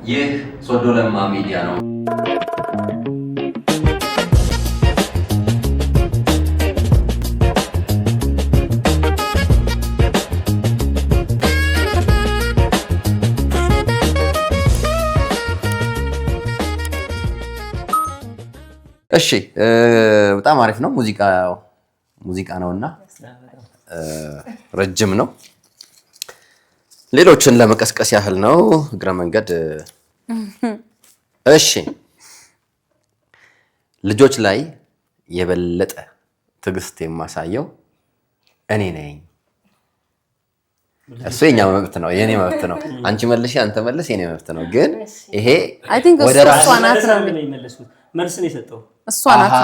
ይህ ሶዶ ለማ ሚዲያ ነው። እሺ በጣም አሪፍ ነው። ሙዚቃ ነውና ረጅም ነው። ሌሎችን ለመቀስቀስ ያህል ነው እግረ መንገድ። እሺ ልጆች ላይ የበለጠ ትዕግስት የማሳየው እኔ ነኝ። እሱ የኛ መብት ነው፣ የኔ መብት ነው። አንቺ መልሺ፣ አንተ መልስ፣ የኔ መብት ነው። ግን ይሄ ወደ ራስ ነው የሚመለሱት። መልስ ነው የሰጠው እሷ ናት።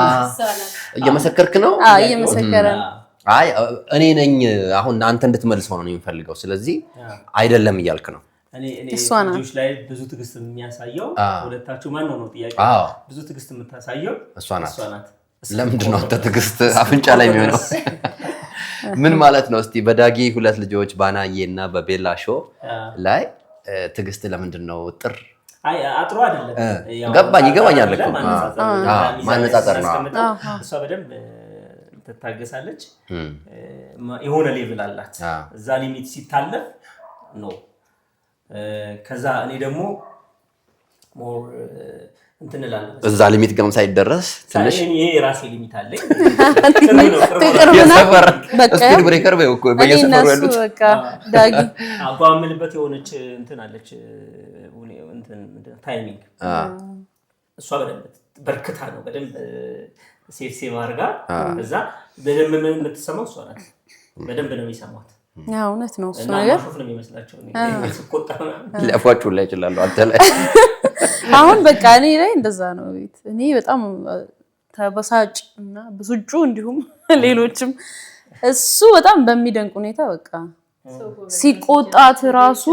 እየመሰከርክ ነው? አዎ እየመሰከረ ነው። አይ እኔ ነኝ አሁን አንተ እንድትመልሰው ነው የሚፈልገው። ስለዚህ አይደለም እያልክ ነው። እኔ ልጆች ላይ ብዙ ትዕግስት የሚያሳየው ሁለታችሁ ማን ነው ጥያቄ። ብዙ ትዕግስት የምታሳየው እሷ ናት። ለምንድን ነው አንተ ትዕግስት አፍንጫ ላይ የሚሆነው? ምን ማለት ነው? እስቲ በዳጊ ሁለት ልጆች ባናዬና በቤላ ሾው ላይ ትዕግስት ለምንድን ነው ጥር? አይ አጥሮ አይደለም። ይገባኛል እኮ ማነጻጸር ነው። እሷ በደንብ ትታገሳለች። የሆነ ሌቭል አላት። እዛ ሊሚት ሲታለፍ ነው። ከዛ እኔ ደግሞ ሞር እንትን እላለሁ። እዛ ሊሚት ገም ሳይደረስ ትንሽ ይሄ የራሴ ሊሚት አለኝ። የሰፈር ስፒድ ብሬከር በየሰፈሩ ያሉት በቃ ዳጊ አቋምልበት የሆነች እንትን አለች። እንትን ታይሚንግ እሷ በደንብ በርክታ ነው በደንብ ሴፍ አድርጋ እዛ በደንብ የምትሰማው እሷ ናት። በደንብ ነው የሚሰማት። ያው እውነት ነው እሱ ነገር ነው የሚመስላቸው ስቆጣ ሊያፏችሁ ላይ ይችላል። አንተ ላይ አሁን በቃ እኔ ላይ እንደዛ ነው። እኔ በጣም ተበሳጭ እና ብስጩ እንዲሁም ሌሎችም እሱ በጣም በሚደንቅ ሁኔታ በቃ ሲቆጣ ራሱ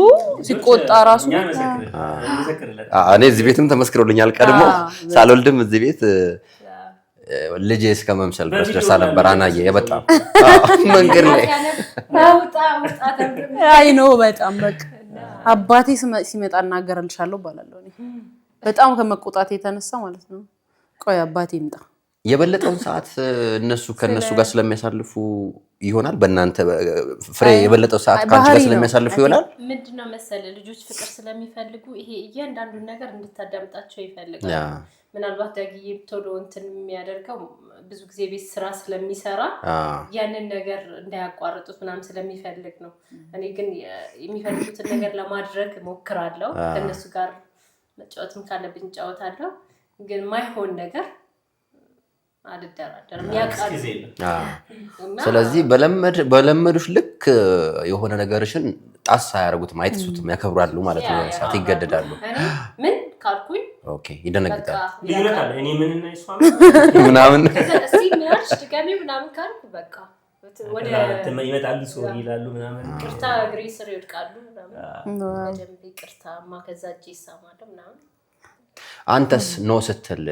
እኔ እዚህ ቤትም ተመስክሮልኛል። ቀድሞ ሳልወልድም እዚህ ቤት ልጄ እስከ መምሰል ድረስ ደርሳ ነበር። አናዬ በጣም መንገድ ላይ አይ ነው በጣም በቃ አባቴ ሲመጣ እናገርልሻለሁ ባላለሁ እኔ በጣም ከመቆጣት የተነሳ ማለት ነው። ቆይ አባቴ ይምጣ። የበለጠውን ሰዓት ከነሱ ጋር ስለሚያሳልፉ ይሆናል። በእናንተ ፍሬ የበለጠው ሰዓት ካንቺ ጋር ስለሚያሳልፉ ይሆናል። ምንድነው መሰለህ ልጆች ፍቅር ስለሚፈልጉ ይሄ እያንዳንዱን ነገር እንድታዳምጣቸው ይፈልጋሉ። ምናልባት ዳጊዬ ቶሎ እንትን የሚያደርገው ብዙ ጊዜ ቤት ስራ ስለሚሰራ ያንን ነገር እንዳያቋርጡት ምናምን ስለሚፈልግ ነው። እኔ ግን የሚፈልጉትን ነገር ለማድረግ ሞክራለሁ። ከነሱ ጋር መጫወትም ካለብኝ እጫወታለሁ። ግን ማይሆን ነገር አልደራደርም። ያቃሉ። ስለዚህ በለመዱሽ ልክ የሆነ ነገርሽን ጣስ አያደርጉትም፣ አይጥሱትም፣ ያከብራሉ ማለት ነው። ሰዓት ይገደዳሉ። ምን ካልኩኝ ኦኬ ይደነግጣል። ይልካል። እኔ ምን እና እሷ ምናምን እስቲ ምናልሽ ድጋሚ ምናምን ካልኩ በቃ ወደ ይመጣሉ ሰው ይላሉ ምናምን ቅርታ እግሬ ስር ይወድቃሉ ምናምን በደንብ ቅርታማ ከዛ እጄ ይሳማል ምናምን። አንተስ ነው ስትል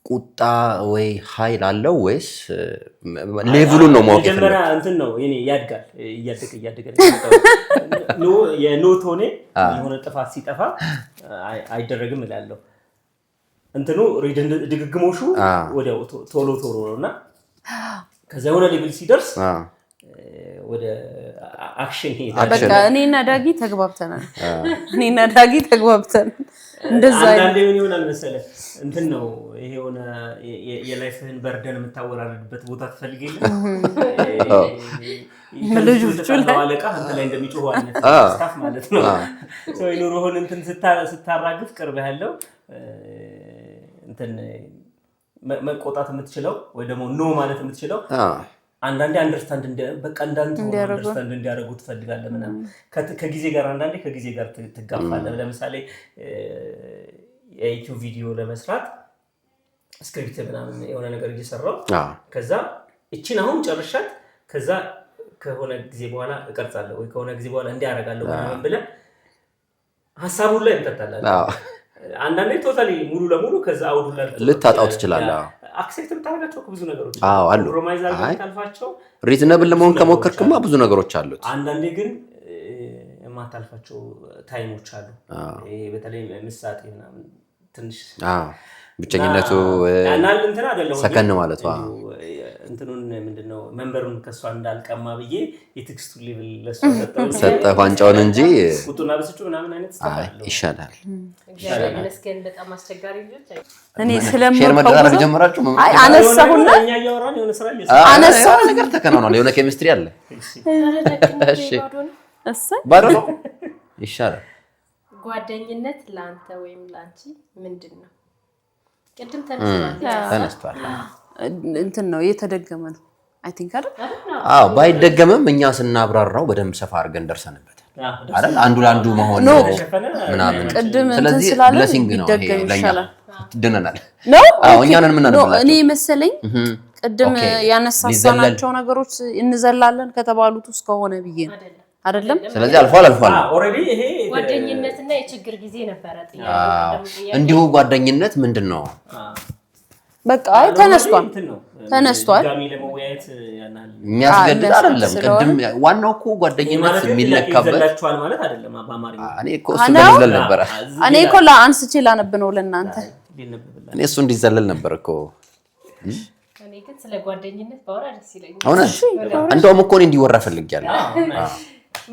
ቁጣ ወይ ኃይል አለው ወይስ ሌቭሉን ነው ማወቅ ይፈልጋል? መጀመሪያ እንትን ነው እኔ ያድጋል እያደገ የኖት ሆነ የሆነ ጥፋት ሲጠፋ አይደረግም እላለሁ። እንትኑ ድግግሞሹ ወዲያው ቶሎ ነውና ከዛ የሆነ ሌቭል ሲደርስ ወደ አክሽን ሄዳል። በቃ እኔና ዳጊ ተግባብተናል። እንደዛ አንዳንዴ ምን ይሆናል መሰለህ እንትን ነው ይሄ ሆነ የላይፍህን በርደን የምታወራርድበት ቦታ ትፈልጊልህ። ልጆቹ አለቃ አንተ ላይ እንደሚጮህ አይነት ስታፍ ማለት ነው። ሰው ኑሮህን እንትን ስታራግፍ ቅርብህ ያለው እንትን መቆጣት የምትችለው ወይ ደግሞ ኖ ማለት የምትችለው አንዳንዴ አንደርስታንድ በቃ አንደርስታንድ እንዲያደርጉ ትፈልጋለህ ምናምን። ከጊዜ ጋር አንዳንዴ ከጊዜ ጋር ትጋፋለህ። ለምሳሌ የዩቲዩብ ቪዲዮ ለመስራት ስክሪፕት ምናምን የሆነ ነገር እየሰራው ከዛ እቺን አሁን ጨርሻት ከዛ ከሆነ ጊዜ በኋላ እቀርጻለሁ ወይ ከሆነ ጊዜ በኋላ እንዲያረጋለሁ ምናምን ብለህ ሐሳቡን ላይ እንተጣላለን። አንዳንዴ ቶታሊ ሙሉ ለሙሉ ከዛ አውዱ ላይ ልታጣው ትችላለህ። አክሴፕት የምታደርጋቸው ብዙ ነገሮች አሉ። ኮምፕሮማይዝ አድርገህ ካልፋቸው ሪዝነብል ለመሆን ከሞከርክማ ብዙ ነገሮች አሉት። አንዳንዴ ግን የማታልፋቸው ታይሞች አሉ። በተለይ ምሳጤ ምናምን ትንሽ ብቸኝነቱ ሰከን ማለት እንትኑን ምንድነው መንበሩን ከሷ እንዳልቀማ ብዬ የትክስቱ ሌቭል ለሷ ሰጠ ዋንጫውን እንጂ ቁጡና በስጩ ምናምን አይነት ስታለው ይሻላል። እግዚአብሔር ይመስገን በጣም አስቸጋሪ ልጆች እኔ ስለማውቀው ሼር መደራረግ ጀመራችሁ? አይ አነሳሁና እኛ ያወራን የሆነ ስራ አነሳው ነገር ተከናውኗል። የሆነ ኬሚስትሪ አለ። እሺ ባዶ ነው ይሻላል። ጓደኝነት ለአንተ ወይም ላንቺ ምንድነው? ቅድም ተነስቷል። እንትን ነው እየተደገመ ነው አይ ቲንክ አይደል? አዎ ባይደገምም እኛ ስናብራራው በደንብ ሰፋ አድርገን ደርሰንበታል አይደል? አንዱ ለአንዱ መሆን ነው ምናምን። ስለዚህ ብለሲንግ ነው ይሄ ለኛ ድነናል ነው። አዎ እኛ ነን ምናነብላችሁ። እኔ መሰለኝ ቅድም ያነሳሳናቸው ነገሮች እንዘላለን ከተባሉት ውስጥ ከሆነ ብዬ ነው አይደለም። ስለዚህ አልፏል ኦሬዲ ይሄ ጓደኝነትና የችግር ጊዜ ነበረ እንዲሁ ጓደኝነት ምንድነው? በቃ ተነስቷል ጋሚ ለመወያየት ያናል የሚያስገድድ አይደለም። ቅድም ዋናው እኮ ጓደኝነት የሚለካበት ይዘላችኋል ማለት አይደለም። አባማሪኝ እኔ እኮ እሱ እንደዘለል ነበር። እኔ እኮ ለአንስቼ ላነብ ነው ለእናንተ። እኔ እሱ እንዲዘለል ነበር እኮ። እኔ ግን ስለ ጓደኝነት ባወራ ደስ ይለኛል። እውነት እንደውም እኮ እኔ እንዲወራ ፈልጊያለሁ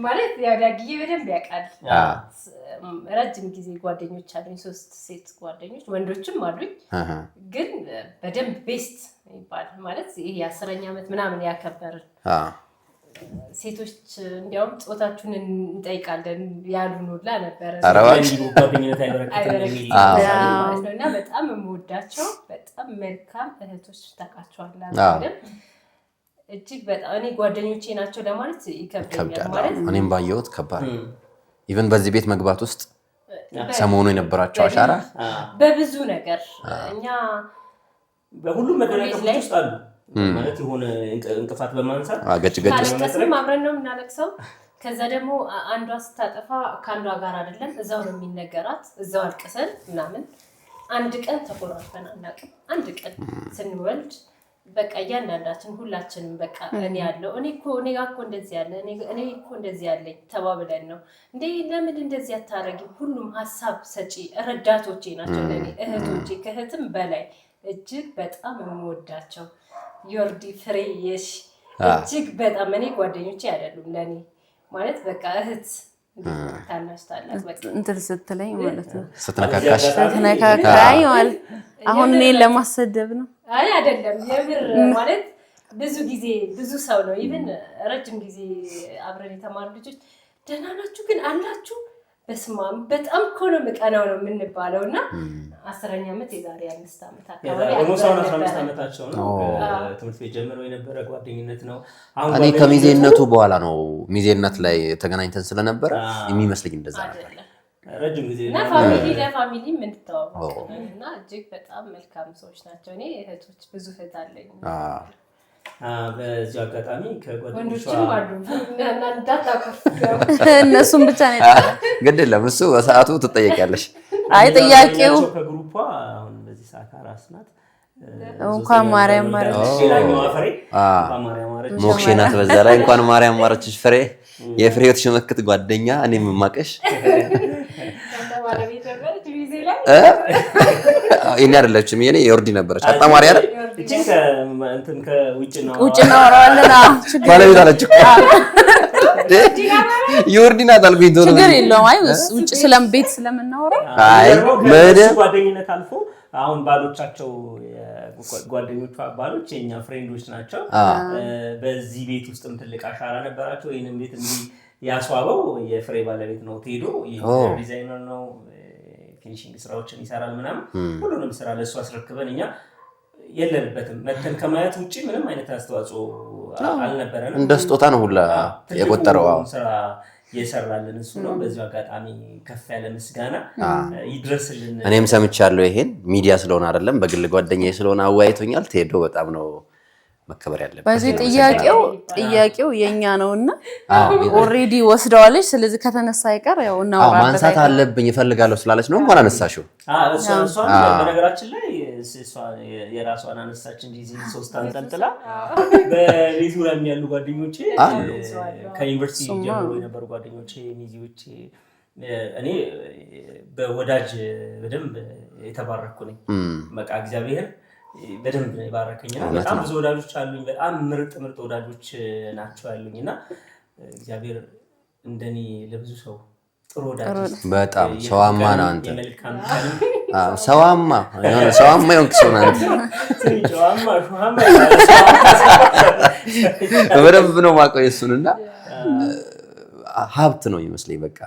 ማለት ያው ዳግዬ በደንብ ያውቃል። ረጅም ጊዜ ጓደኞች አሉኝ፣ 3 ሴት ጓደኞች ወንዶችም አሉኝ። ግን በደንብ ቤስት ይባል ማለት ይሄ 10ኛ ዓመት ምናምን ያከበርን ሴቶች እንዲያውም ጾታችሁን እንጠይቃለን ያሉን ሁላ ነበር። ጓደኝነት አይበረክትም እና በጣም የምወዳቸው በጣም መልካም እህቶች ታውቃቸዋለህ። እጅግ በጣም እኔ ጓደኞቼ ናቸው ለማለት ይከብዳል። ማለት እኔም ባየሁት ከባድ ኢቨን በዚህ ቤት መግባት ውስጥ ሰሞኑ የነበራቸው አሻራ በብዙ ነገር እኛ በሁሉም መደረጃዎች ውስጥ አሉ ማለት የሆነ እንቅፋት በማንሳት ገጭገጭ ስለዚህ አብረን ነው የምናለቅሰው። ከዛ ደግሞ አንዷ ስታጠፋ ከአንዷ ጋር አይደለም እዛው ነው የሚነገራት፣ እዛው አልቅሰን ምናምን። አንድ ቀን ተቆራርፈን አናውቅም። አንድ ቀን ስንወልድ በቃ እያንዳንዳችን ሁላችንም በቃ እኔ ያለው እኔ ጋር እኮ እንደዚህ ያለ እኔ እኮ እንደዚህ ያለኝ ተባብለን ነው እንዴ ለምን እንደዚህ አታረጊ። ሁሉም ሀሳብ ሰጪ ረዳቶቼ ናቸው ለኔ እህቶቼ፣ ከእህትም በላይ እጅግ በጣም የምወዳቸው ዮርዲ ፍሬ የሽ እጅግ በጣም እኔ ጓደኞቼ አይደሉም ለኔ ማለት በቃ እህት ታናሽ ታላቅ በቃ እንትን ስትለኝ ማለት ነው ስትነካካሽ ማለት አሁን እኔን ለማሰደብ ነው። አይ አይደለም የምር ማለት ብዙ ጊዜ ብዙ ሰው ነው ኢቭን ረጅም ጊዜ አብረን የተማሩ ልጆች ደህና ናችሁ ግን አላችሁ በስማም በጣም እኮ ነው መቀናው ነው የምንባለውና 10ኛ ዓመት የዛሬ 5 ዓመት አካባቢ አሁን 15 ዓመታቸው ነው ትምህርት ቤት ጀምሮ የነበረ ጓደኝነት ነው። አሁን እኔ ከሚዜነቱ በኋላ ነው ሚዜነት ላይ ተገናኝተን ስለነበረ የሚመስልኝ እንደዛ ነበር። ረጅም ጊዜ እና ለፋሚሊ ምን ተዋወቅና እጅግ በጣም መልካም ሰዎች ናቸው። እኔ እህቶች ብዙ እህት አለኝ። በዚህ አጋጣሚ ከጓደኞቿም አሉ እና እንዳታቆፍ እነሱም ብቻ ነው ግድ የለም እሱ በሰዓቱ ትጠየቂያለሽ። አይ ጥያቄው ከግሩፓ አሁን በዚህ ሰዓት አራስ ናት። እንኳን ማርያም ማረችሽ ሞክሼ ናት። በዛ ላይ እንኳን ማርያም ማረችሽ ፍሬ የፍሬዎት ሽመክት ጓደኛ እኔም ማቀሽ እኔ አይደለችም የኔ ዮርዲ ነበረች። አጣማሪ አይደል እንትን ከውጭ ነው እናወራዋለን። ባለቤት አለች እኮ ዮርዲ ናት አልኩኝ። ችግር የለውም። አይ ውጭ ቤት ስለምናወራ አይ ጓደኝነት አልፎ አሁን ባሎቻቸው ጓደኞቿ ባሎች የኛ ፍሬንዶች ናቸው። በዚህ ቤት ውስጥም ትልቅ አሻራ ነበራቸው። ይሄንን ቤት እንዲህ ያስዋበው የፍሬ ባለቤት ነው ቴዶ፣ ዲዛይነር ነው፣ ፊኒሺንግ ስራዎችን ይሰራል ምናምን ሁሉንም ስራ ለሱ አስረክበን እኛ የለንበትም መተን ከማየት ውጪ ምንም አይነት አስተዋጽኦ አልነበረንም። እንደ ስጦታ ነው ሁላ የቆጠረው ስራ የሰራልን እሱ ነው። በዚህ አጋጣሚ ከፍ ያለ ምስጋና ይድረስልን። እኔም ሰምቻለሁ። ይሄን ሚዲያ ስለሆነ አይደለም በግል ጓደኛዬ ስለሆነ አዋይቶኛል። ቴዶ በጣም ነው መከበር ያለበት። በዚህ ጥያቄው የኛ ነውና ኦሬዲ ወስደዋለች። ስለዚህ ከተነሳ አይቀር ያው እናወራለን። ማንሳት አለብኝ እፈልጋለሁ ስላለች ነው እንኳን አነሳሽው። እሷ በነገራችን ላይ የራሷን አነሳች እንጂ እዚህ 3 አንጠልጥላ በቤቱ ላይ ያሉ ጓደኞቼ ከዩኒቨርሲቲ ጀምሮ የነበሩ ጓደኞቼ ሚዜዎቼ እኔ በወዳጅ በደንብ የተባረኩ ነኝ። በቃ እግዚአብሔር በደንብ ነው የባረከኝና በጣም ብዙ ወዳጆች አሉኝ። በጣም ምርጥ ወዳጆች ናቸው ያሉኝና እግዚአብሔር እንደኔ ለብዙ ሰው ጥሩ ወዳጅ በጣም ሰዋማ ነው አንተ ሰዋማ የሆንክ ሰው ነህ አንተ በደንብ ነው የማውቀው የእሱንና ሀብት ነው ይመስለኝ። በቃ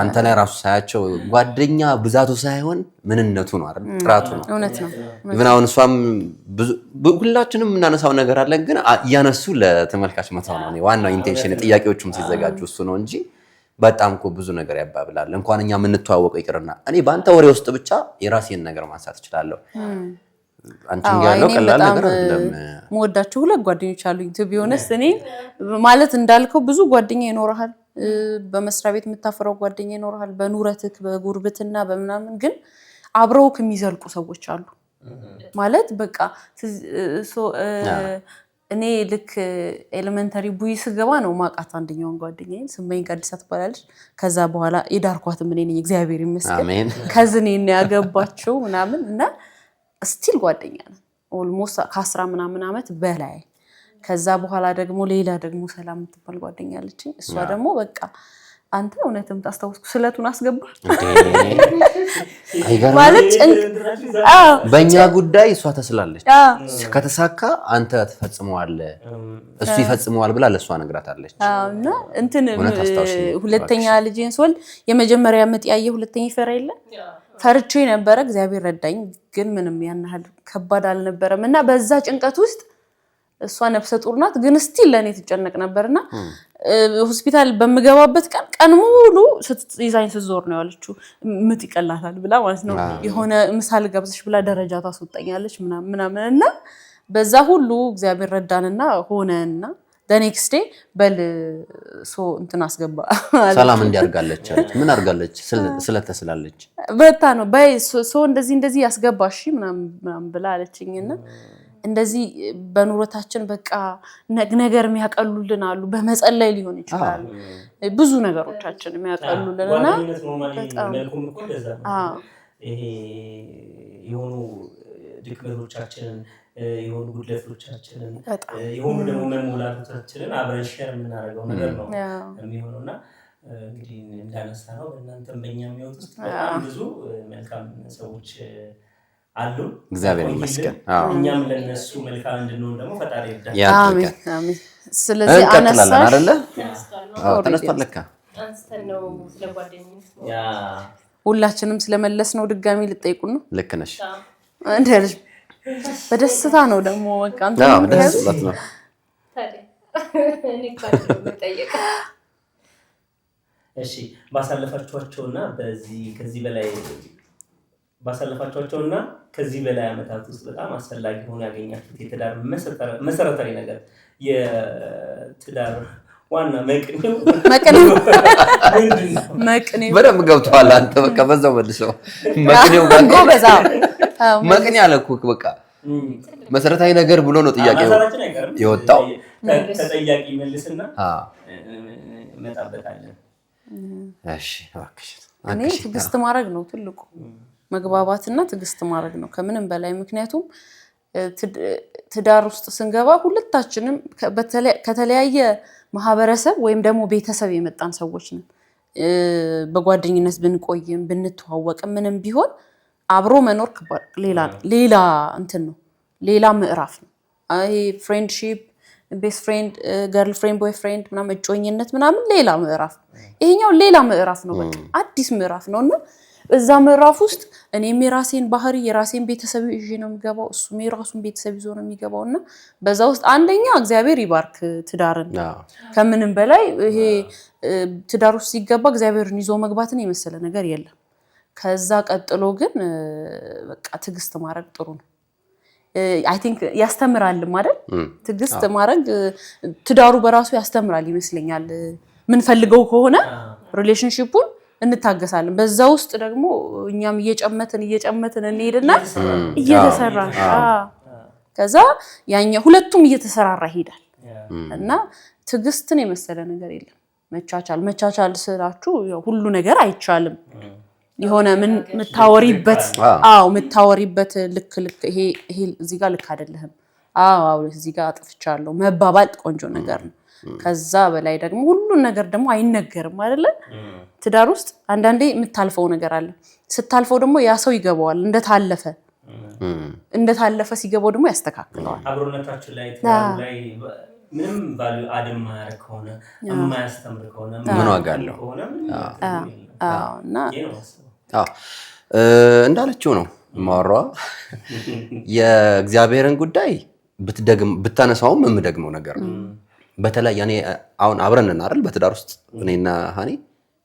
አንተ ላይ ራሱ ሳያቸው ጓደኛ ብዛቱ ሳይሆን ምንነቱ ነው አይደል? ጥራቱ ነው። እውነት ነው። ኢቭን አሁን እሷም ሁላችንም የምናነሳው ነገር አለ፣ ግን እያነሱ ለተመልካች መታው ነው ዋናው ኢንቴንሽን። ጥያቄዎቹም ሲዘጋጁ እሱ ነው እንጂ በጣም እኮ ብዙ ነገር ያባብላል። እንኳን እኛ የምንተዋወቀው ይቅርና እኔ በአንተ ወሬ ውስጥ ብቻ የራሴን ነገር ማንሳት እችላለሁ። አንቺም ያለው ቀላል ነገር አይደለም። የምወዳቸው 2 ጓደኞች አሉኝ። ቱ ቢ ሆነስት እኔ ማለት እንዳልከው ብዙ ጓደኛ ይኖርሃል። በመስሪያ ቤት የምታፈራው ጓደኛ ይኖርሃል፣ በኑረትክ በጉርብትና በምናምን፣ ግን አብረውክ የሚዘልቁ ሰዎች አሉ ማለት በቃ እኔ ልክ ኤሌመንተሪ ቡይ ስገባ ነው ማቃት አንደኛውን ጓደኛዬን ስመኝ ጋዲሳ ትባላለች። ከዛ በኋላ የዳርኳትም እኔ ነኝ እግዚአብሔር ይመስገን። ከዝኔን ያገባቸው ምናምን እና ስቲል ጓደኛ ነን ኦልሞስት ከ10 ምናምን ዓመት በላይ። ከዛ በኋላ ደግሞ ሌላ ደግሞ ሰላም የምትባል ጓደኛ አለችኝ። እሷ ደግሞ በቃ አንተ እውነትም ታስታውስኩ ስለቱን አስገባ ማለት በእኛ ጉዳይ እሷ ተስላለች። ከተሳካ አንተ ትፈጽመዋለህ እሱ ይፈጽመዋል ብላ ለእሷ ነግራታለች። እና እንትን ሁለተኛ ልጄን ስወልድ የመጀመሪያ ምጥ ያየ ሁለተኛ ይፈራ የለ ፈርቼ ነበረ። እግዚአብሔር ረዳኝ፣ ግን ምንም ያን ያህል ከባድ አልነበረም። እና በዛ ጭንቀት ውስጥ እሷ ነፍሰ ጡር ናት፣ ግን ስቲል ለኔ ትጨነቅ ነበርና ሆስፒታል በመገባበት ቀን ሙሉ ዲዛይን ስትዞር ነው ያለችው። ምጥ ይቀላታል ብላ ማለት ነው። የሆነ ምሳል ገብዝሽ ብላ ደረጃ ታስወጣኛለች ምናምን እና በዛ ሁሉ እግዚአብሔር ረዳንና ሆነና ኔክስት ዴይ በል እንትን አስገባ ሰላም እንዲያርጋለች አለች። ምን አርጋለች? ስለተስላለች በታ ነው በይ እንደዚህ ያስገባሽ ምናምን ብላ አለችኝና እንደዚህ በኑሮታችን በቃ ነገር የሚያቀሉልን አሉ። በመጸለይ ሊሆን ይችላል ብዙ ነገሮቻችን የሚያቀሉልንና ይሄ የሆኑ ድክመቶቻችንን የሆኑ ጉድለቶቻችንን የሆኑ ደግሞ መሙላቶቻችንን አብረን ሼር የምናደርገው ነገር ነው የሚሆነውና እንግዲህ እንዳነሳ ነው እናንተም በእኛ የሚወጡ ውስጥ በጣም ብዙ መልካም ሰዎች አሉ። እግዚአብሔር ይመስገን። እኛም ለነሱ መልካም እንድንሆን ደግሞ ፈጣሪ ይርዳል። አሜን አሜን። ስለዚህ አነሳሽ አይደለ? ተነስቷል ለካ አንስተን ነው ስለጓደኝነት ሁላችንም ስለመለስ ነው ድጋሚ ልጠይቁን ነው። ልክ ነሽ። እንደልሽ በደስታ ነው ደግሞ በቃ አንተ ደስታ ነው። እኔ ካለው መጠየቅ እሺ ባሳለፋችኋቸውና ከዚህ በላይ ባሳለፋችኋቸውና ከዚህ በላይ ዓመታት ውስጥ በጣም አስፈላጊ ሆኖ ያገኛችሁት የትዳር መሰረታዊ ነገር የትዳር ዋና መቅኔው በደንብ ገብቶሃል አንተ። በቃ በዛው መልሰው መቅኔው ጋር ጎበዛ መቅኔ አለኩ። በቃ መሰረታዊ ነገር ብሎ ነው ጥያቄው የወጣው። ተጠያቂ መልስና መጣበታለን። እሺ እባክሽ እኔ ትዕግስት ማድረግ ነው ትልቁ መግባባትና ትዕግስት ማድረግ ነው ከምንም በላይ። ምክንያቱም ትዳር ውስጥ ስንገባ ሁለታችንም ከተለያየ ማህበረሰብ ወይም ደግሞ ቤተሰብ የመጣን ሰዎች ነን። በጓደኝነት ብንቆይም ብንተዋወቅም ምንም ቢሆን አብሮ መኖር ሌላ እንትን ነው፣ ሌላ ምዕራፍ ነው። ይሄ ፍሬንድሺፕ፣ ቤስት ፍሬንድ፣ ገርል ፍሬንድ፣ ቦይ ፍሬንድ ምናምን እጮኝነት ምናምን ሌላ ምዕራፍ፣ ይሄኛው ሌላ ምዕራፍ ነው። በቃ አዲስ ምዕራፍ ነውና እዛ ምዕራፍ ውስጥ እኔም የራሴን ባህሪ የራሴን ቤተሰብ ይዤ ነው የሚገባው፣ እሱም የራሱን ቤተሰብ ይዞ ነው የሚገባውና በዛ ውስጥ አንደኛ እግዚአብሔር ይባርክ ትዳርን። ከምንም በላይ ይሄ ትዳር ውስጥ ሲገባ እግዚአብሔርን ይዞ መግባትን የመሰለ ነገር የለም። ከዛ ቀጥሎ ግን በቃ ትዕግስት ማድረግ ጥሩ ነው። አይ ቲንክ ያስተምራልም አይደል? ትዕግስት ማድረግ ትዳሩ በራሱ ያስተምራል ይመስለኛል። ምን ፈልገው ከሆነ ሪሌሽንሺፑን እንታገሳለን። በዛ ውስጥ ደግሞ እኛም እየጨመትን እንሄድና እየተሰራ ከዛ ያኛ ሁለቱም እየተሰራራ ይሄዳል እና ትዕግስትን የመሰለ ነገር የለም። መቻቻል ስላችሁ ሁሉ ነገር አይቻልም። የሆነ ምን ምታወሪበት ልክ ይሄ እዚህ ጋር ልክ አይደለም፣ እዚህ ጋር አጥፍቻለሁ መባባል ቆንጆ ነገር ነው። ከዛ በላይ ደግሞ ሁሉን ነገር ደግሞ አይነገርም አይደለ? ትዳር ውስጥ አንዳንዴ የምታልፈው ነገር አለ። ስታልፈው ደግሞ ያ ሰው ይገባዋል እንደታለፈ ሲገባው ደግሞ ያስተካክለዋል። አብሮነታችን ላይ ትዳሩ ላይ ምንም ቫልዩ አድም ማያደርግ ከሆነ የማያስተምር ከሆነ ምን ዋጋ አለው? እንዳለችው ነው ማወራዋ። የእግዚአብሔርን ጉዳይ ብታነሳውም የምደግመው ነገር ነው። በተለይ እኔ አሁን አብረን ነን አይደል በትዳር ውስጥ እኔና ሃኒ።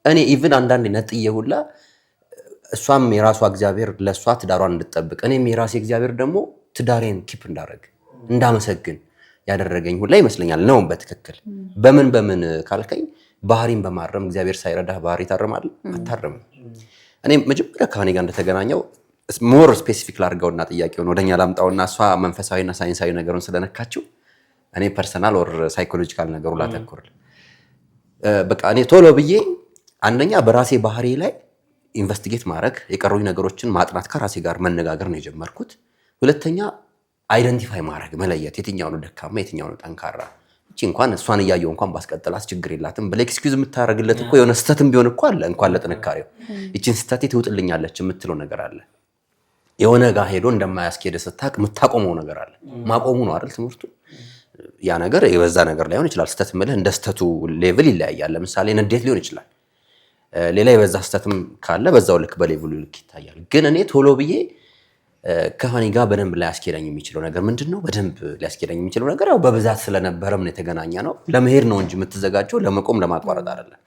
እኔ ኢቭን አንዳንዴ ነጥዬ ሁላ እሷም የራሷ እግዚአብሔር ለሷ ትዳሯን እንድትጠብቅ እኔም የራሴ እግዚአብሔር ደግሞ ትዳሬን ኪፕ እንዳመሰግን ያደረገኝ ሁላ ይመስለኛል ነው በትክክል። በምን ካልከኝ ባህሪን በማረም እግዚአብሔር ሳይረዳህ ባህሪ ታረማለህ አታረምም። እኔ መጀመሪያ ከሃኒ ጋር እንደተገናኘው ሞር ስፔሲፊክ ላድርገውና ጥያቄውን ወደኛ ላምጣውና እሷ መንፈሳዊና ሳይንሳዊ ነገሩን ስለነካችው እኔ ፐርሰናል ኦር ሳይኮሎጂካል ነገሩ ላተኩር። በቃ እኔ ቶሎ ብዬ አንደኛ በራሴ ባህሪ ላይ ኢንቨስቲጌት ማድረግ የቀሩኝ ነገሮችን ማጥናት ከራሴ ጋር መነጋገር ነው የጀመርኩት። ሁለተኛ አይደንቲፋይ ማድረግ መለየት፣ የትኛው ነው ደካማ የትኛው ነው ጠንካራ። እቺ እንኳን እሷን እያየው እንኳን ባስቀጥላት ችግር የላትም ብለ ኤክስኪውዝ የምታረግለት እኮ የሆነ ስተትም ቢሆን እኮ አለ እንኳን ለጥንካሬው እቺን ስተቴ ትውጥልኛለች የምትለው ነገር አለ። የሆነ ጋር ሄዶ እንደማያስኬድ ስታቅ የምታቆመው ነገር አለ። ማቆሙ ነው አይደል ትምህርቱ። ያ ነገር የበዛ ነገር ላይሆን ይችላል። ስተት ምልህ እንደ ስተቱ ሌቭል ይለያያል። ለምሳሌ ንዴት ሊሆን ይችላል። ሌላ የበዛ ስተትም ካለ በዛው ልክ በሌቭሉ ልክ ይታያል። ግን እኔ ቶሎ ብዬ ከሃኒ ጋር በደንብ ሊያስኬደኝ የሚችለው ነገር ምንድነው? በደንብ ሊያስኬደኝ የሚችለው ነገር ያው በብዛት ስለነበረም ነው የተገናኘ ነው። ለመሄድ ነው እንጂ የምትዘጋጀው ለመቆም ለማቋረጥ አይደለም።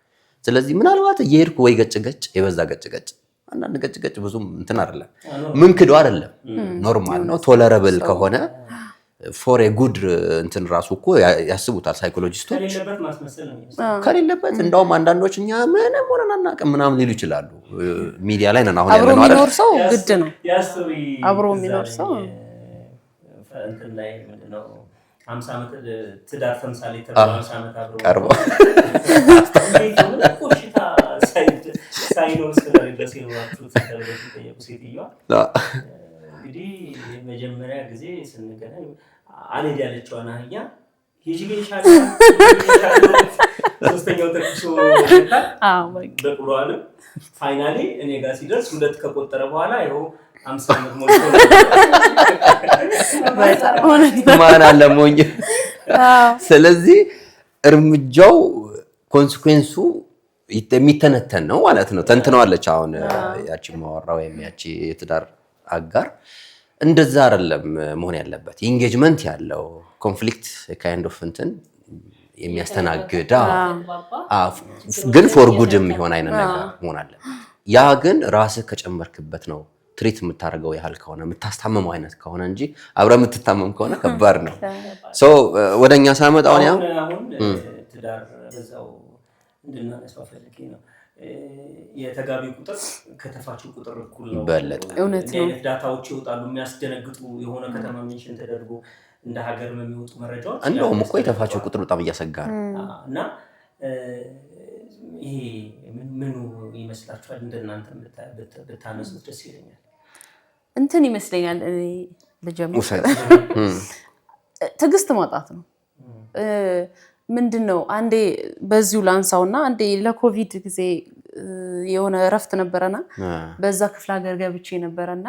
ስለዚህ ምናልባት እየሄድኩ ወይ ገጭገጭ የበዛ ገጭገጭ አንዳንድ ገጭገጭ ብዙም እንትን አይደለም ምን ክዶ አይደለም ኖርማል ነው። ቶለረብል ከሆነ ፎር ኤ ጉድ እንትን ራሱ እኮ ያስቡታል ሳይኮሎጂስቶች። ከሌለበት እንደውም አንዳንዶች እኛ ምንም ሆነን አናውቅም ምናምን ሊሉ ይችላሉ። ሚዲያ ላይ ነን አሁን ያለነው አይደል? አብሮ የሚኖር ሰው ግድ ነው። አብሮ የሚኖር ሰው እንትን ላይ ምንድነው 50 ዓመት ትዳር ተምሳሌ ተባለ 50 ዓመት አብሮ ቀርቦ ኮሽታ ሳይኖር ስለደረሰ ነው ተጠየቁ ሴትዮዋ። እንግዲህ የመጀመሪያ ጊዜ ስንገናኝ አለድ ያለችዋን አህያ የጂጌሻ ሶስተኛው ተክሶ በቁርአን ፋይናሊ እኔ ጋር ሲደርስ ሁለት ከቆጠረ በኋላ ይኸው 50 ዓመት ሞልቶ ማን አለ ሞኝ። ስለዚህ እርምጃው ኮንሲኩዌንሱ የሚተነተን ነው ማለት ነው። ተንትነዋለች አሁን ያቺ ማወራው የሚያቺ የትዳር አጋር እንደዛ አይደለም መሆን ያለበት። ኢንጌጅመንት ያለው ኮንፍሊክት ካይንድ ኦፍ እንትን የሚያስተናግድ ግን ፎር ጉድ የሚሆን አይነት ነገር መሆን አለበት። ያ ግን ራስህ ከጨመርክበት ነው ትሪት የምታደርገው ያህል ከሆነ የምታስታመመው አይነት ከሆነ እንጂ አብረህ የምትታመም ከሆነ ከባድ ነው። ሶ ወደኛ ሳመጣው ነው ትዳር በዛው እንድናነሳው ፈልጌ ነው። የተጋቢ ቁጥር ከተፋቹ ቁጥር እኩል ነው። በለጠ እውነት ነው። ዳታዎች ይወጣሉ የሚያስደነግጡ የሆነ ከተማ ሜንሽን ተደርጎ እንደ ሀገር የሚወጡ መረጃዎች እንደውም እኮ የተፋቸው ቁጥር በጣም እያሰጋ ነው። እና ይሄ ምኑ ይመስላችኋል? እንደናንተ ብታነሱት ደስ ይለኛል። እንትን ይመስለኛል እኔ ልጀምር። ትዕግስት ማጣት ነው። ምንድነው አንዴ በዚሁ ላንሳውና አንዴ ለኮቪድ ጊዜ የሆነ እረፍት ነበረና በዛ ክፍለ ሀገር ገብቼ ነበረና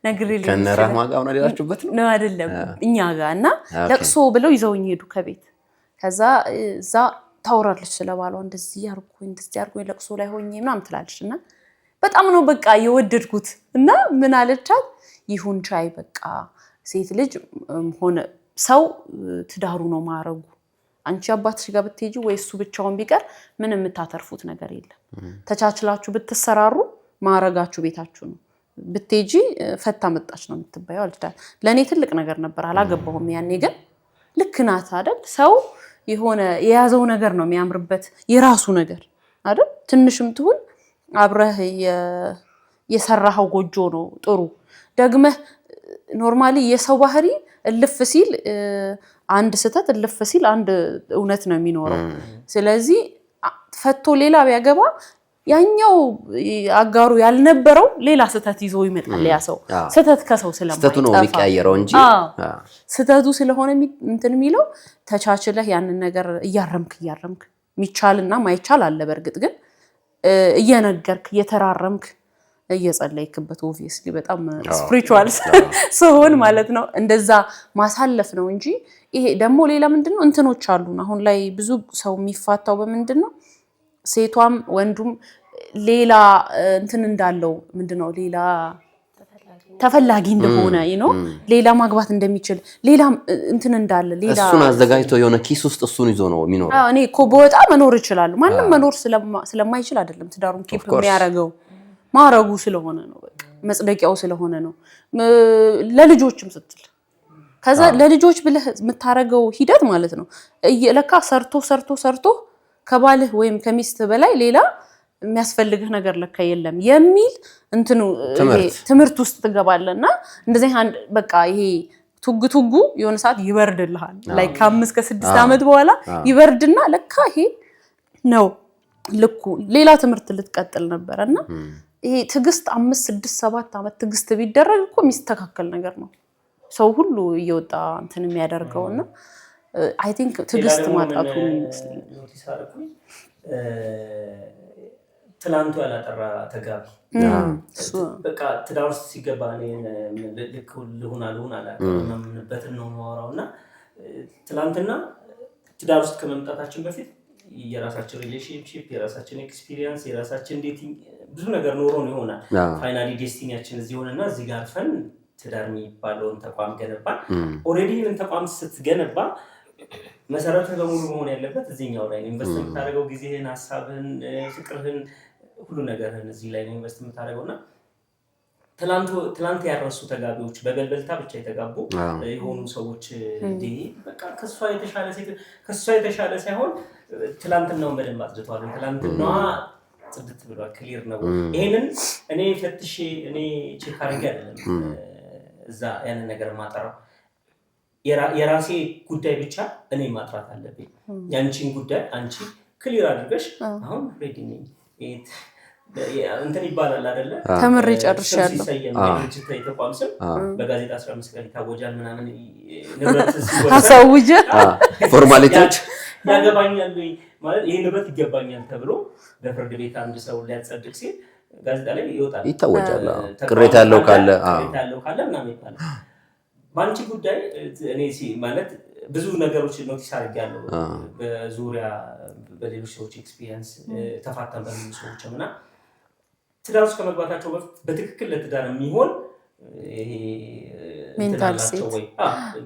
ነግሬልኝ ከነራህ ማጋው ነው ያላችሁበት ነው አይደለም እኛ ጋርና ለቅሶ ብለው ይዘውኝ ሄዱ ከቤት። ከዛ እዛ ታወራለች ስለባሏ እንደዚህ አርጎኝ ለቅሶ ላይ ሆኜ ምናምን ትላለችና በጣም ነው በቃ የወደድኩት። እና ምን አለቻት? ይሁን ቻይ በቃ ሴት ልጅ ሆነ ሰው ትዳሩ ነው ማረጉ። አንቺ አባትሽ ጋር ብትሄጂ ወይ እሱ ብቻውን ቢቀር ምንም የምታተርፉት ነገር የለም። ተቻችላችሁ ብትሰራሩ ማረጋችሁ ቤታችሁ ነው። ብትሄጂ ፈታ መጣች ነው የምትባየው አልቻል። ለኔ ትልቅ ነገር ነበር። አላገባሁም ያኔ። ግን ልክ ናት አይደል? ሰው የሆነ የያዘው ነገር ነው የሚያምርበት የራሱ ነገር አይደል? ትንሽም ትሁን አብረህ የሰራኸው ጎጆ ነው ጥሩ ደግመህ ኖርማሊ የሰው ባህሪ እልፍ ሲል አንድ ስተት እልፍ ሲል አንድ እውነት ነው የሚኖረው ስለዚህ ፈቶ ሌላ ቢያገባ ያኛው አጋሩ ያልነበረው ሌላ ስተት ይዞ ይመጣል ያ ሰው ስተት ከሰው ስለማይጠፋ ስተቱ ነው የሚቀያየረው እንጂ ስተቱ ስለሆነ እንትን የሚለው ተቻችለህ ያንን ነገር እያረምክ ሚቻልና ማይቻል አለ በርግጥ ግን እየነገርክ እየተራረምክ እየጸለይክበት ኦብቪየስሊ በጣም ስፒሪቹዋል ሰውን ማለት ነው እንደዛ ማሳለፍ ነው እንጂ ይሄ ደግሞ ሌላ ምንድነው እንትኖች አሉን አሁን ላይ ብዙ ሰው የሚፋታው በምንድነው ሴቷም ወንዱም ሌላ እንትን እንዳለው ምንድነው ሌላ ተፈላጊ እንደሆነ ሌላ ማግባት እንደሚችል ሌላ እንትን እንዳለ ሌላ እሱን አዘጋጅቶ የሆነ ኪስ ውስጥ እሱን ይዞ ነው የሚኖረው እኔ እኮ በወጣ መኖር ይችላል ማንንም መኖር ስለማይችል አይደለም ትዳሩን ኪፕ የሚያረጋው ማረጉ ስለሆነ ነው በቃ መጽደቂያው ስለሆነ ነው ለልጆችም ስትል ከዛ ለልጆች ብለህ የምታረገው ሂደት ማለት ነው ለካ ሰርቶ ከባልህ ወይም ከሚስት በላይ ሌላ የሚያስፈልግህ ነገር ለካ የለም የሚል እንትኑ ትምርት ውስጥ ትገባለና እንደዚህ አንድ በቃ ይሄ ቱጉ የሆነ ሰዓት ይበርድልሃል ላይክ 5 ከ6 አመት በኋላ ይበርድና ለካ ይሄ ነው ልኩ ሌላ ትምርት ልትቀጥል ነበርና ይሄ ትግስት 5 6 7 አመት ትግስት ቢደረግ እኮ የሚስተካከል ነገር ነው ሰው ሁሉ እየወጣ እንትን የሚያደርገውና አይ ቲንክ ትግስት ማጣቱ ይመስላል ትላንቱ ያላጠራ ተጋቢ በቃ ትዳር ውስጥ ሲገባ ልክ ልሁን አላውቅምበት ነው ማወራውና ትላንትና ትዳር ውስጥ ከመምጣታችን በፊት የራሳችን ሪሌሽንሺፕ የራሳችን ኤክስፒሪየንስ የራሳችን ዴቲንግ ብዙ ነገር ኖሮን ይሆናል ፋይናሊ ዴስቲኒያችን እዚህ ሆነና እዚህ ጋር ፈን ትዳር የሚባለውን ተቋም ገነባ ኦሬዲ ምን ተቋም ስትገነባ መሰረቱ በሙሉ መሆን ያለበት እዚህኛው ላይ ኢንቨስት የምታደርገው ጊዜህን ሐሳብህን ፍቅርህን ሁሉ ነገርህን እዚህ ላይ ኢንቨስት የምታደርገውና ትላንት ያረሱ ተጋቢዎች በበልበልታ ብቻ የተጋቡ የሆኑ ሰዎች እንዴ በቃ ከሷ የተሻለ ሳይሆን ትላንትናውን በደንብ አጽድቷል ትላንትናዋ ጽድት ብሏል ክሊር ነው ይሄንን እኔ ፈትሼ እኔ ቼክ አድርጌ አይደለም እዛ ያንን ነገር ማጠራው የራሴ ጉዳይ ብቻ እኔ ማጥራት አለብኝ ያንቺን ጉዳይ አንቺ ክሊር አድርገሽ አሁን ሬዲ ነኝ እንትን ይባላል አይደለ ተምሬ ጨርሻለሁ ድርጅት የተቋም ስም በጋዜጣ 15 ቀን ይታወጃል ምናምን ንብረት አሳውጀ ፎርማሊቲዎች ያገባኛል ማለት ይሄ ንብረት ይገባኛል ተብሎ በፍርድ ቤት አንድ ሰው ሊያጸድቅ ሲል ጋዜጣ ላይ ይወጣል ይታወጃል ቅሬታ ያለው ካለ ምናምን ይባላል ባንቺ ጉዳይ እኔ ማለት ብዙ ነገሮች ኖቲስ አድርጌያለሁ በዙሪያ በሌሎች ሰዎች ኤክስፒሪየንስ ተፋታን በሚሉ ሰዎች እና ትዳር ውስጥ ከመግባታቸው በፊት በትክክል ለትዳር የሚሆን ይሄ ሜንታል ሴት ወይ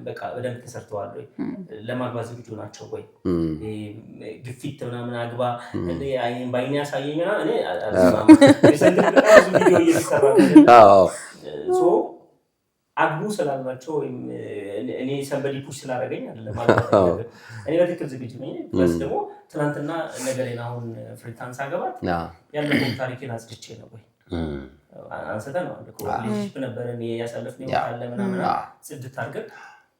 በቃ በደንብ ተሰርተዋል ወይ ለማግባት ዝግጁ ናቸው ወይ ግፊት ምናምን አግባ እንደ አይን ባይኔ ያሳየኝና እኔ አልሰማም ብዙ ቪዲዮ እየተሰራ ነው ሶ አግቡ ስላልናቸው እኔ ሰንበዲ ፑሽ ስላደረገኝ አይደለም ማለት እኔ በትክክል ዝግጁ ነኝ ፕለስ ደግሞ ትናንትና ነገሬን አሁን ፍሪታንስ አገባት ያለውን ታሪኬን አጽድቼ ነው ወይ አንሰተ ነው ልጅ ነበር እኔ ያሳለፍነው ካለ ምናምን ጽድት አድርገን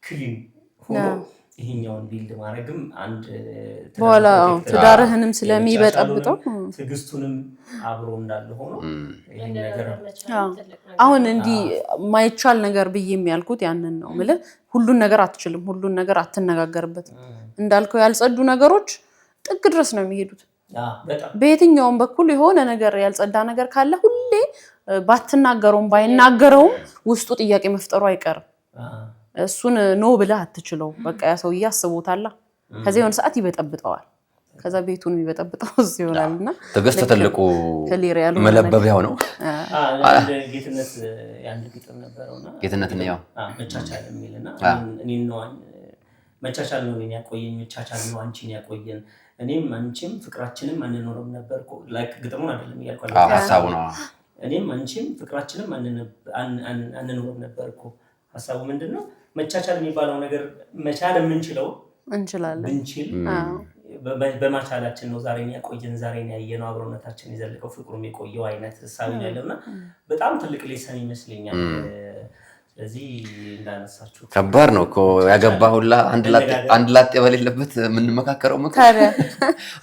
ክሊን ሆኖ ይሄኛውን ቢልድ ማድረግም አንድ በኋላ ትዳርህንም ስለሚበጠብጠው ትግስቱንም አብሮ እንዳለ ሆኖ ይሄን ነገር አሁን እንዲህ ማይቻል ነገር ብዬ የሚያልኩት ያንን ነው ማለት ሁሉን ነገር አትችልም ሁሉን ነገር አትነጋገርበት እንዳልከው ያልጸዱ ነገሮች ጥግ ድረስ ነው የሚሄዱት በየትኛውም በኩል የሆነ ነገር ያልጸዳ ነገር ካለ ሁሌ ባትናገረውም ባይናገረውም ውስጡ ጥያቄ መፍጠሩ አይቀርም እሱን ነው ብለህ አትችለው በቃ ያ ሰው ያስቦታል ከዚህ የሆነ ሰዓት ይበጠብጠዋል ከዛ ቤቱን ይበጠብጠው ይሆናልና ትግስት ትልቁ መለበቢያው ነው ጌትነት ያን ግጥም ነበርውና ጌትነት ነው ያው መቻቻል የሚልና እኔን ነው መቻቻል ነው እኔን ያቆየኝ መቻቻል ነው አንቺን ያቆየን እኔም አንቺም ፍቅራችንም አንኖርም ነበርኩ ላይክ ግጥሙን አይደለም ያልኳለሁ ሐሳቡ ነው እኔም አንቺም ፍቅራችንም አንኖርም ነበርኩ ሐሳቡ ምንድነው መቻቻል የሚባለው ነገር መቻል የምንችለው እንችላለን እንችል በማቻላችን ነው ዛሬን ያቆየን ዛሬን ያየነው አብሮነታችን የዘለቀው ፍቅሩም የቆየው አይነት ሐሳብ ያለውና በጣም ትልቅ ሌሰን ይመስለኛል። ስለዚህ እንዳነሳችሁ ከባድ ነው እኮ ያገባሁላ አንድ ላጤ በሌለበት የምንመካከረው ምክር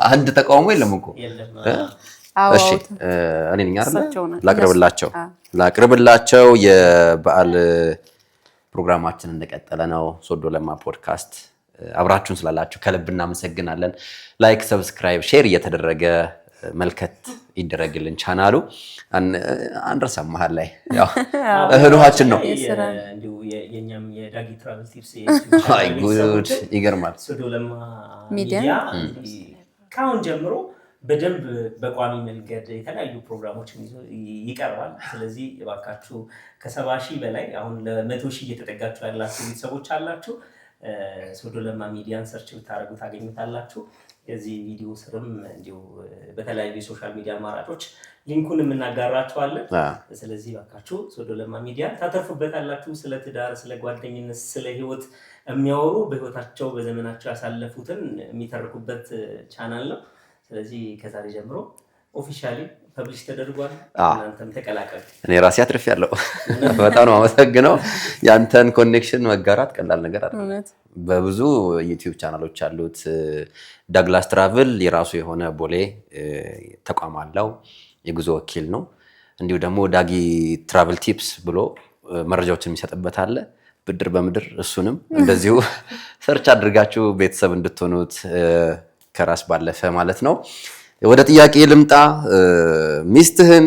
አንድ ተቃውሞ የለም እኮ። እሺ እኔ ነኝ አይደል ላቅርብላቸው የበዓል ፕሮግራማችን እንደቀጠለ ነው። ሶዶ ለማ ፖድካስት አብራችሁን ስላላችሁ ከልብ እናመሰግናለን። ላይክ፣ ሰብስክራይብ፣ ሼር እየተደረገ መልከት ይደረግልን ቻናሉ። አንረሳም መሀል ላይ ያው እህሉሃችን ነው። እንዲሁ የኛም የዳጊ ትራቨል ቲፕስ አይ ጉድ ይገርማል። ሶዶ ለማ ሚዲያ ካሁን ጀምሮ በደንብ በቋሚ መንገድ የተለያዩ ፕሮግራሞችን ይቀርባል። ስለዚህ እባካችሁ ከ70,000 በላይ አሁን ለ100,000 እየተጠጋችሁ ያላችሁ ቤተሰቦች አላችሁ። ሶዶ ለማ ሚዲያን ሰርች ብታደርጉ ታገኙታላችሁ። የዚህ ቪዲዮ ስርም እንዲሁ በተለያዩ የሶሻል ሚዲያ አማራጮች ሊንኩን እናጋራችኋለን። ስለዚህ እባካችሁ ሶዶ ለማ ሚዲያ ታተርፉበታላችሁ። ስለ ትዳር፣ ስለ ጓደኝነት፣ ስለ ህይወት የሚያወሩ በህይወታቸው በዘመናቸው ያሳለፉትን የሚተርኩበት ቻናል ነው። ስለዚህ ከዛሬ ጀምሮ ኦፊሻሊ ፐብሊሽ ተደርጓል። እናንተም ተቀላቀሉ። እኔ ራሴ አትርፌያለሁ። በጣም ነው አመሰግነው። ያንተን ኮኔክሽን መጋራት ቀላል ነገር አይደለም። በብዙ ዩቲዩብ ቻናሎች አሉት። ዳግላስ ትራቭል የራሱ የሆነ ቦሌ ተቋም አለው፣ የጉዞ ወኪል ነው። እንዲሁ ደግሞ ዳጊ ትራቭል ቲፕስ ብሎ መረጃዎችን የሚሰጥበት አለ፣ ብድር በምድር። እሱንም እንደዚሁ ሰርች አድርጋችሁ ቤተሰብ እንድትሆኑት ከራስ ባለፈ ማለት ነው። ወደ ጥያቄ ልምጣ። ሚስትህን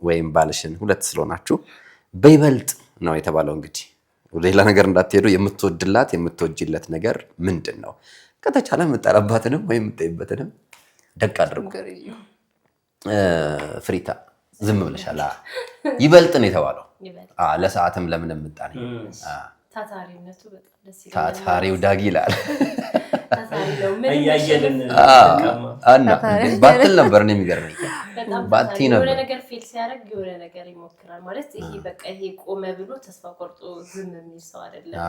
ወይም ባልሽን ሁለት ስለሆናችሁ በይበልጥ ነው የተባለው። እንግዲህ ወደ ሌላ ነገር እንዳትሄዱ የምትወድላት የምትወጂለት ነገር ምንድን ነው? ከተቻለ የምጠላባትንም ወይም የምትጠይበትንም ደቅ አድርጉ። ፍሪታ ዝም ብለሻል። ይበልጥ ነው የተባለው። ለሰዓትም ለምን የምጣኔ ታታሪነቱ በጣም ደስ ይላል። ታታሪው ዳጊ ይላል። አያየልን ባትል ነበር ነው የሚገርመኝ። ባቲ ነበር የሆነ ነገር ፌል ሲያደርግ የሆነ ነገር ይሞክራል ማለት ይሄ በቃ ይሄ ቆመ ብሎ ተስፋ ቆርጦ ዝም የሚል ሰው አይደለም።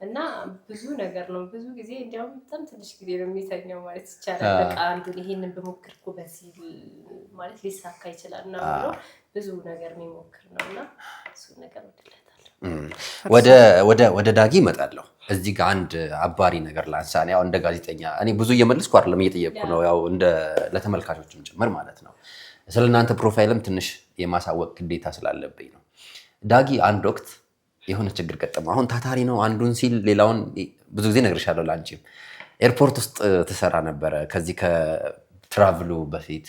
እና ብዙ ነገር ነው። ብዙ ጊዜ እንዲያውም በጣም ትንሽ ጊዜ ነው የሚተኛው ማለት ይቻላል። በቃ አንዱን ይሄንን በሞክርኩ በዚህ ማለት ሊሳካ ይችላል እና ብሎ ብዙ ነገር የሚሞክር ነውና እሱ ነገር ወደለታል። ወደ ዳጊ እመጣለሁ። እዚህ ጋር አንድ አባሪ ነገር ላንሳ። ያው እንደ ጋዜጠኛ እኔ ብዙ እየመለስኩ አይደለም እየጠየቅኩ ነው፣ ያው እንደ ለተመልካቾችም ጭምር ማለት ነው። ስለናንተ ፕሮፋይልም ትንሽ የማሳወቅ ግዴታ ስላለብኝ ነው። ዳጊ አንድ ወቅት የሆነ ችግር ገጠመው። አሁን ታታሪ ነው አንዱን ሲል ሌላውን ብዙ ጊዜ እነግርሻለሁ። ላንቺም ኤርፖርት ውስጥ ትሰራ ነበረ ከዚህ ከትራቭሉ በፊት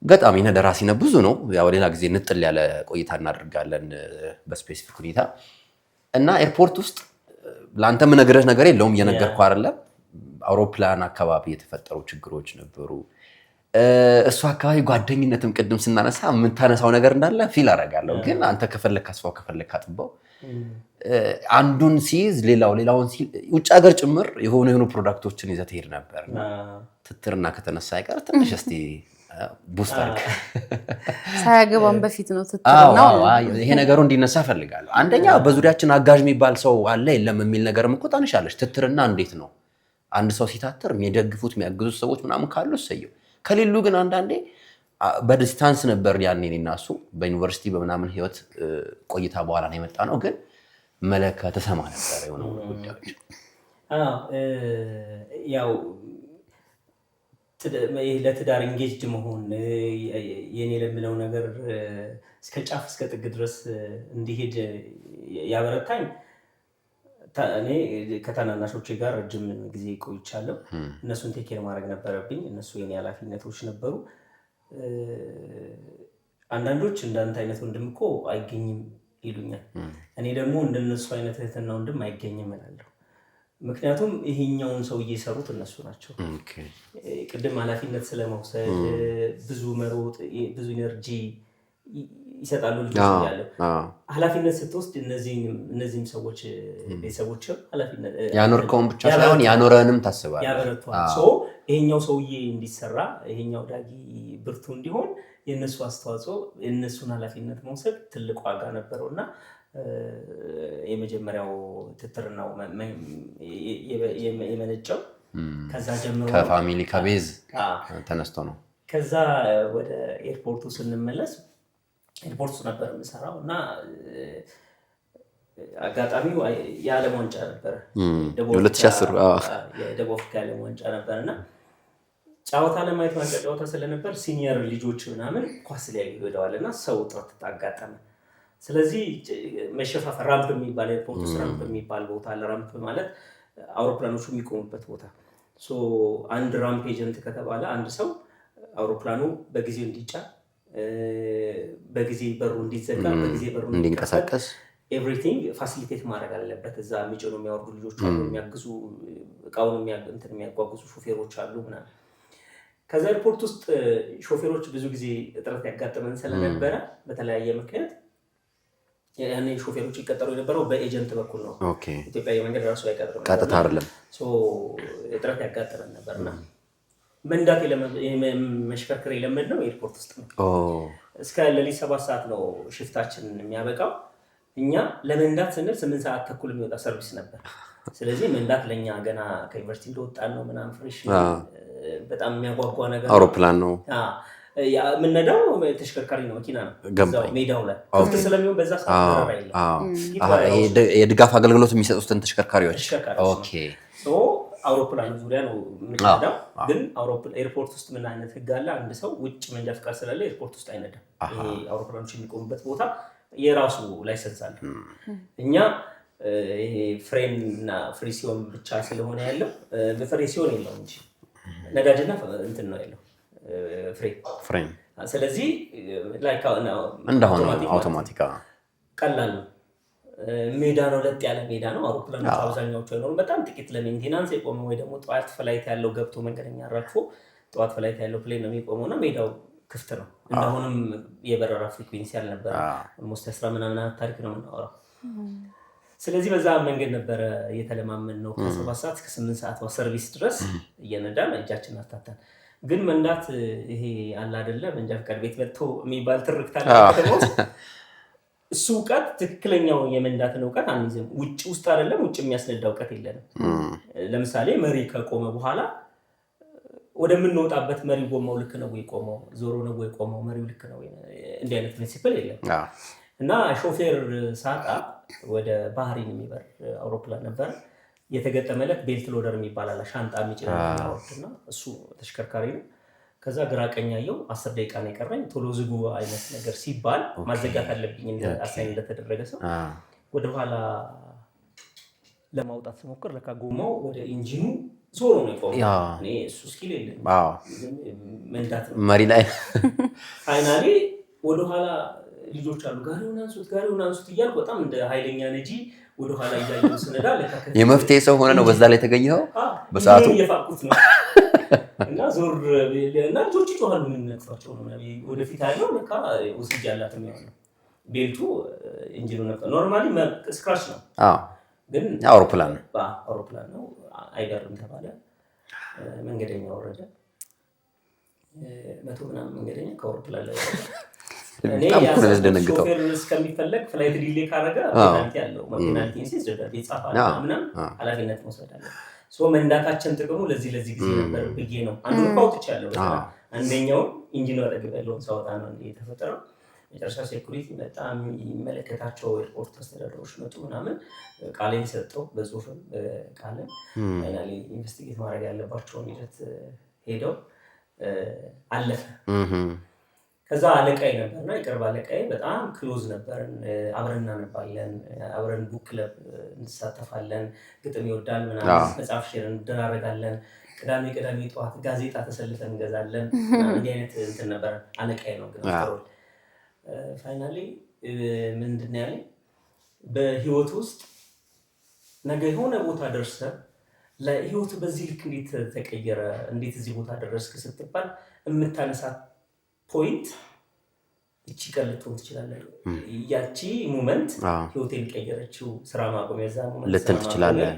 ገጣሚ ነህ፣ ደራሲ ነህ። ብዙ ነው። ያው ሌላ ጊዜ ንጥል ያለ ቆይታ እናደርጋለን በስፔሲፊክ ሁኔታ እና ኤርፖርት ውስጥ ለአንተ የምነግርህ ነገር የለውም እየነገርኩ አይደለም። አውሮፕላን አካባቢ የተፈጠሩ ችግሮች ነበሩ። እሱ አካባቢ ጓደኝነትም ቅድም ስናነሳ የምታነሳው ነገር እንዳለ ፊል አደርጋለሁ። ግን አንተ ከፈለክ አስፋው ከፈለክ አጥበው አንዱን ሲይዝ ሌላውን ሲል ውጭ ሀገር ጭምር የሆኑ ፕሮዳክቶችን ይዘህ ትሄድ ነበር። ትትርና ከተነሳ አይቀር ትንሽ እስቲ ቡስተር ሳያገባም በፊት ነው ትትርናው። ይሄ ነገሩ እንዲነሳ ፈልጋለሁ። አንደኛ በዙሪያችን አጋዥ የሚባል ሰው አለ የለም የሚል ነገር ምቆጣንሻለሽ። ትትርና እንዴት ነው አንድ ሰው ሲታትር የሚደግፉት የሚያግዙት ሰዎች ምናምን ካሉ እሰየው፣ ከሌሉ ግን አንዳንዴ በዲስታንስ ነበር ያኔ እኔና እሱ በዩኒቨርሲቲ በምናምን ህይወት ቆይታ በኋላ ነው የመጣ ነው። ግን መለከ ተሰማ ነበር የሆነ ጉዳዮች ያው ለትዳር ኢንጌጅድ መሆን የኔ ለምለው ነገር እስከ ጫፍ እስከ ጥግ ድረስ እንዲሄድ ያበረታኝ እኔ ከታናናሾቼ ጋር ረጅም ጊዜ ቆይቻለሁ። እነሱን ቴክ ኬር ማድረግ ነበረብኝ። እነሱ የኔ ኃላፊነቶች ነበሩ። አንዳንዶች እንዳንተ አይነት ወንድም እኮ አይገኝም ይሉኛል። እኔ ደግሞ እንደነሱ አይነት እህትና ወንድም አይገኝም እላለሁ። ምክንያቱም ይሄኛውን ሰው እየሰሩት እነሱ ናቸው። ቅድም ኃላፊነት ስለመውሰድ ብዙ መሮጥ ብዙ ኢነርጂ ይሰጣሉ ልጆች ያለው ኃላፊነት ስትወስድ እነዚህም ሰዎች ቤተሰቦችም ኃላፊነት ያኖርከውን ብቻ ሳይሆን ያኖረንም ታስባለህ ያበረቷል። ይሄኛው ሰውዬ እንዲሰራ ይሄኛው ዳጊ ብርቱ እንዲሆን የነሱ አስተዋጽኦ የነሱን ኃላፊነት መውሰድ ትልቅ ዋጋ ነበረውና የመጀመሪያው ትትርናው የመነጨው ከዛ ጀምሮ ከፋሚሊ ከቤዝ ተነስቶ ነው። ከዛ ወደ ኤርፖርቱ ስንመለስ ኤርፖርት ውስጥ ነበር የምሰራው እና አጋጣሚው የዓለም ዋንጫ ነበር 2010 የደቡብ አፍሪካ የዓለም ዋንጫ ነበርና ጫወታ ለማየት ዋንጫ ጫወታ ስለነበር ሲኒየር ልጆች ምናምን ኳስ ላይ ይወዳዋልና ሰው ጥረት ተጋጠመ። ስለዚህ መሸፋፈር ራምፕ የሚባል ኤርፖርት ውስጥ ራምፕ የሚባል ቦታ አለ። ራምፕ ማለት አውሮፕላኖቹ የሚቆሙበት ቦታ። አንድ ራምፕ ኤጀንት ከተባለ አንድ ሰው አውሮፕላኑ በጊዜው እንዲጫን፣ በጊዜ በሩ እንዲዘጋ፣ በጊዜ በሩ እንዲንቀሳቀስ ኤቭሪቲንግ ፋሲሊቴት ማድረግ አለበት። እዛ የሚጭኑ የሚያወርዱ ልጆች አሉ፣ የሚያግዙ እቃውን የሚያጓጉዙ ሾፌሮች አሉ ምናምን። ከዛ ኤርፖርት ውስጥ ሾፌሮች ብዙ ጊዜ እጥረት ያጋጥመን ስለነበረ በተለያየ ምክንያት ያኔ ሾፌሮች ይቀጠሩ የነበረው በኤጀንት በኩል ነው። ኢትዮጵያ የመንገድ ራሱ አይቀጥርም፣ ቀጥታ አይደለም። እጥረት ያጋጥመን ነበርና መንዳት መሽከርከር የለመድነው ኤርፖርት ውስጥ ነው። እስከ ሌሊት 7 ሰዓት ነው ሽፍታችን የሚያበቃው። እኛ ለመንዳት ስንል 8 ሰዓት ተኩል የሚወጣ ሰርቪስ ነበር። ስለዚህ መንዳት ለኛ ገና ከዩኒቨርሲቲ እንደወጣን ነው ምናምን ፍሬሽ በጣም የሚያጓጓ ነገር አውሮፕላን ነው የምንነዳው። ተሽከርካሪ ነው፣ መኪና ነው። እዛው ሜዳው ላይ ክፍት ስለሚሆን በዛ ሰዓት የድጋፍ አገልግሎት የሚሰጡትን ተሽከርካሪዎች አውሮፕላን ዙሪያ ነው የምንነዳው። ግን ኤርፖርት ውስጥ ምን አይነት ህግ አለ? አንድ ሰው ውጭ መንጃ ፈቃድ ስላለ ኤርፖርት ውስጥ አይነዳም። ይሄ አውሮፕላኖች የሚቆሙበት ቦታ የራሱ ላይሰንስ አለ። እኛ ይሄ ፍሬን እና ፍሪሲዮን ብቻ ስለሆነ ያለው ፍሪሲዮን የለውም እንጂ ነዳጅና እንትን ነው ያለው ፍሬን። ስለዚህ ላይክ እንደሆነ አውቶማቲካ ቀላል ነው። ሜዳ ነው፣ ለጥ ያለ ሜዳ ነው። አውሮፕላኖች አብዛኛዎቹ አይኖሩም። በጣም ጥቂት ለሜንቴናንስ የቆመ ወይ ደግሞ ጠዋት ፍላይት ያለው ገብቶ መንገደኛ አራግፎ ጠዋት ፍላይት ያለው ፕሌን ነው የሚቆመው እና ሜዳው ክፍት ነው። እንደሆነም የበረራ ፍሪኩዌንሲ አልነበረ። ኦልሞስት 10 ምናምን ታሪክ ነው የምናወራው። ስለዚህ በዛ መንገድ ነበረ እየተለማመን ነው ከ7 ሰዓት እስከ 8 ሰዓት ሰርቪስ ድረስ እየነዳን እጃችን አታታን። ግን መንዳት ይሄ አለ አይደለ መንጃ ፈቃድ ቤት መጥቶ የሚባል ትርክት አለ ከተማው። እሱ እውቀት ትክክለኛው የመንዳትን እውቀት አንይዝም። ውጭ ውስጥ አይደለም ውጭ የሚያስነዳ እውቀት የለንም። ለምሳሌ መሪ ከቆመ በኋላ ወደምንወጣበት መሪ ጎማው ልክ ነው ወይ ቆመው፣ ዞሮ ነው ወይ ቆመው፣ መሪው ልክ ነው ወይ፣ እንዲህ አይነት ፕሪንሲፕል የለም። እና ሾፌር ሳጣ ወደ ባህሪን የሚበር አውሮፕላን ነበር የተገጠመለት። ቤልት ሎደር የሚባል አለ፣ ሻንጣ የሚጭነው እና እሱ ተሽከርካሪ ነው። ከዛ ግራ ቀኝ ያየው 10 ደቂቃ ነው የቀረኝ ቶሎ ዝጉ አይነት ነገር ሲባል ማዘጋት አለብኝ እንደ አሳይን እንደተደረገ ሰው ወደ ኋላ ለማውጣት ስሞክር ለካ ጎማው ወደ ኢንጂኑ ዞሮ ነው የቆመው። እኔ እሱ ስኪል የለኝም መንዳት ነው መሪ ላይ ፋይናሊ ወደ ኋላ ልጆች አሉ ጋሪውን አንሱት እያልኩ በጣም እንደ ኃይለኛ ነጂ ወደ ኋላ እያየሁ ስነዳ ለካ የመፍትሄ ሰው ሆነ ነው በዛ ላይ ተገኘው በሰዓቱ እየፋቁት ነው እና ዞር እና ልጆች ይጮሃሉ። ምን ነጥፋቸው ነው ወደፊት ያለው ለካ ወስጅ ያላት ነው ቤልቱ ኢንጂኑ ነበር። ኖርማሊ ስክራች ነው ግን አውሮፕላን ነው አይገርም ተባለ። መንገደኛ ወረደ 100 ምናምን መንገደኛ ከአውሮፕላን ላይ ወረደ። እኔ ያስደነግጠው እስከሚፈለግ ፍላይት ዲሌይ ካረገ ፔናልቲ ያለው ፔናልቲ ኢንሲስ ደረጃ ይጻፋል ምናምን ኃላፊነት መውሰድ አለ። መንዳታችን ጥቅሙ ለዚህ ጊዜ ነበር ብዬ ነው አንዱ ፓውት ያለው አንደኛው ኢንጂነር አጠገብ ያለውን ሳወጣ ነው የተፈጠረው። መጨረሻ ሴኩሪቲ በጣም ይመለከታቸው ኤርፖርት አስተዳደሮች መጡ ምናምን ቃሌን ሰጠው በጽሁፍም ቃልን ፋይናሊ ኢንቨስቲጌት ማድረግ ያለባቸውን ሂደት ሄደው አለፈ። ከዛ አለቃይ ነበርና የቅርብ አለቃይ በጣም ክሎዝ ነበርን። አብረን እናነባለን፣ አብረን ቡክ ክለብ እንሳተፋለን፣ ግጥም ይወዳል ምናምን፣ መጽሐፍ ሼር እንደራረጋለን። ቅዳሜ ጠዋት ጋዜጣ ተሰልፈን እንገዛለን። እንዲህ አይነት እንትን ነበር። አለቃይ ነው ግን ፋይናሊ ምንድን ያለኝ በህይወት ውስጥ ነገ የሆነ ቦታ ደርሰህ ለህይወት በዚህ ልክ እንዴት ተቀየረ፣ እንዴት እዚህ ቦታ ደረስክ ስትባል የምታነሳት ፖይንት እቺ ቀን ልትሆን ትችላለህ። ያቺ ሞመንት ህይወቴን ቀየረችው። ስራ ማቆም የዛ ሞመንት ልትል ትችላለህ፣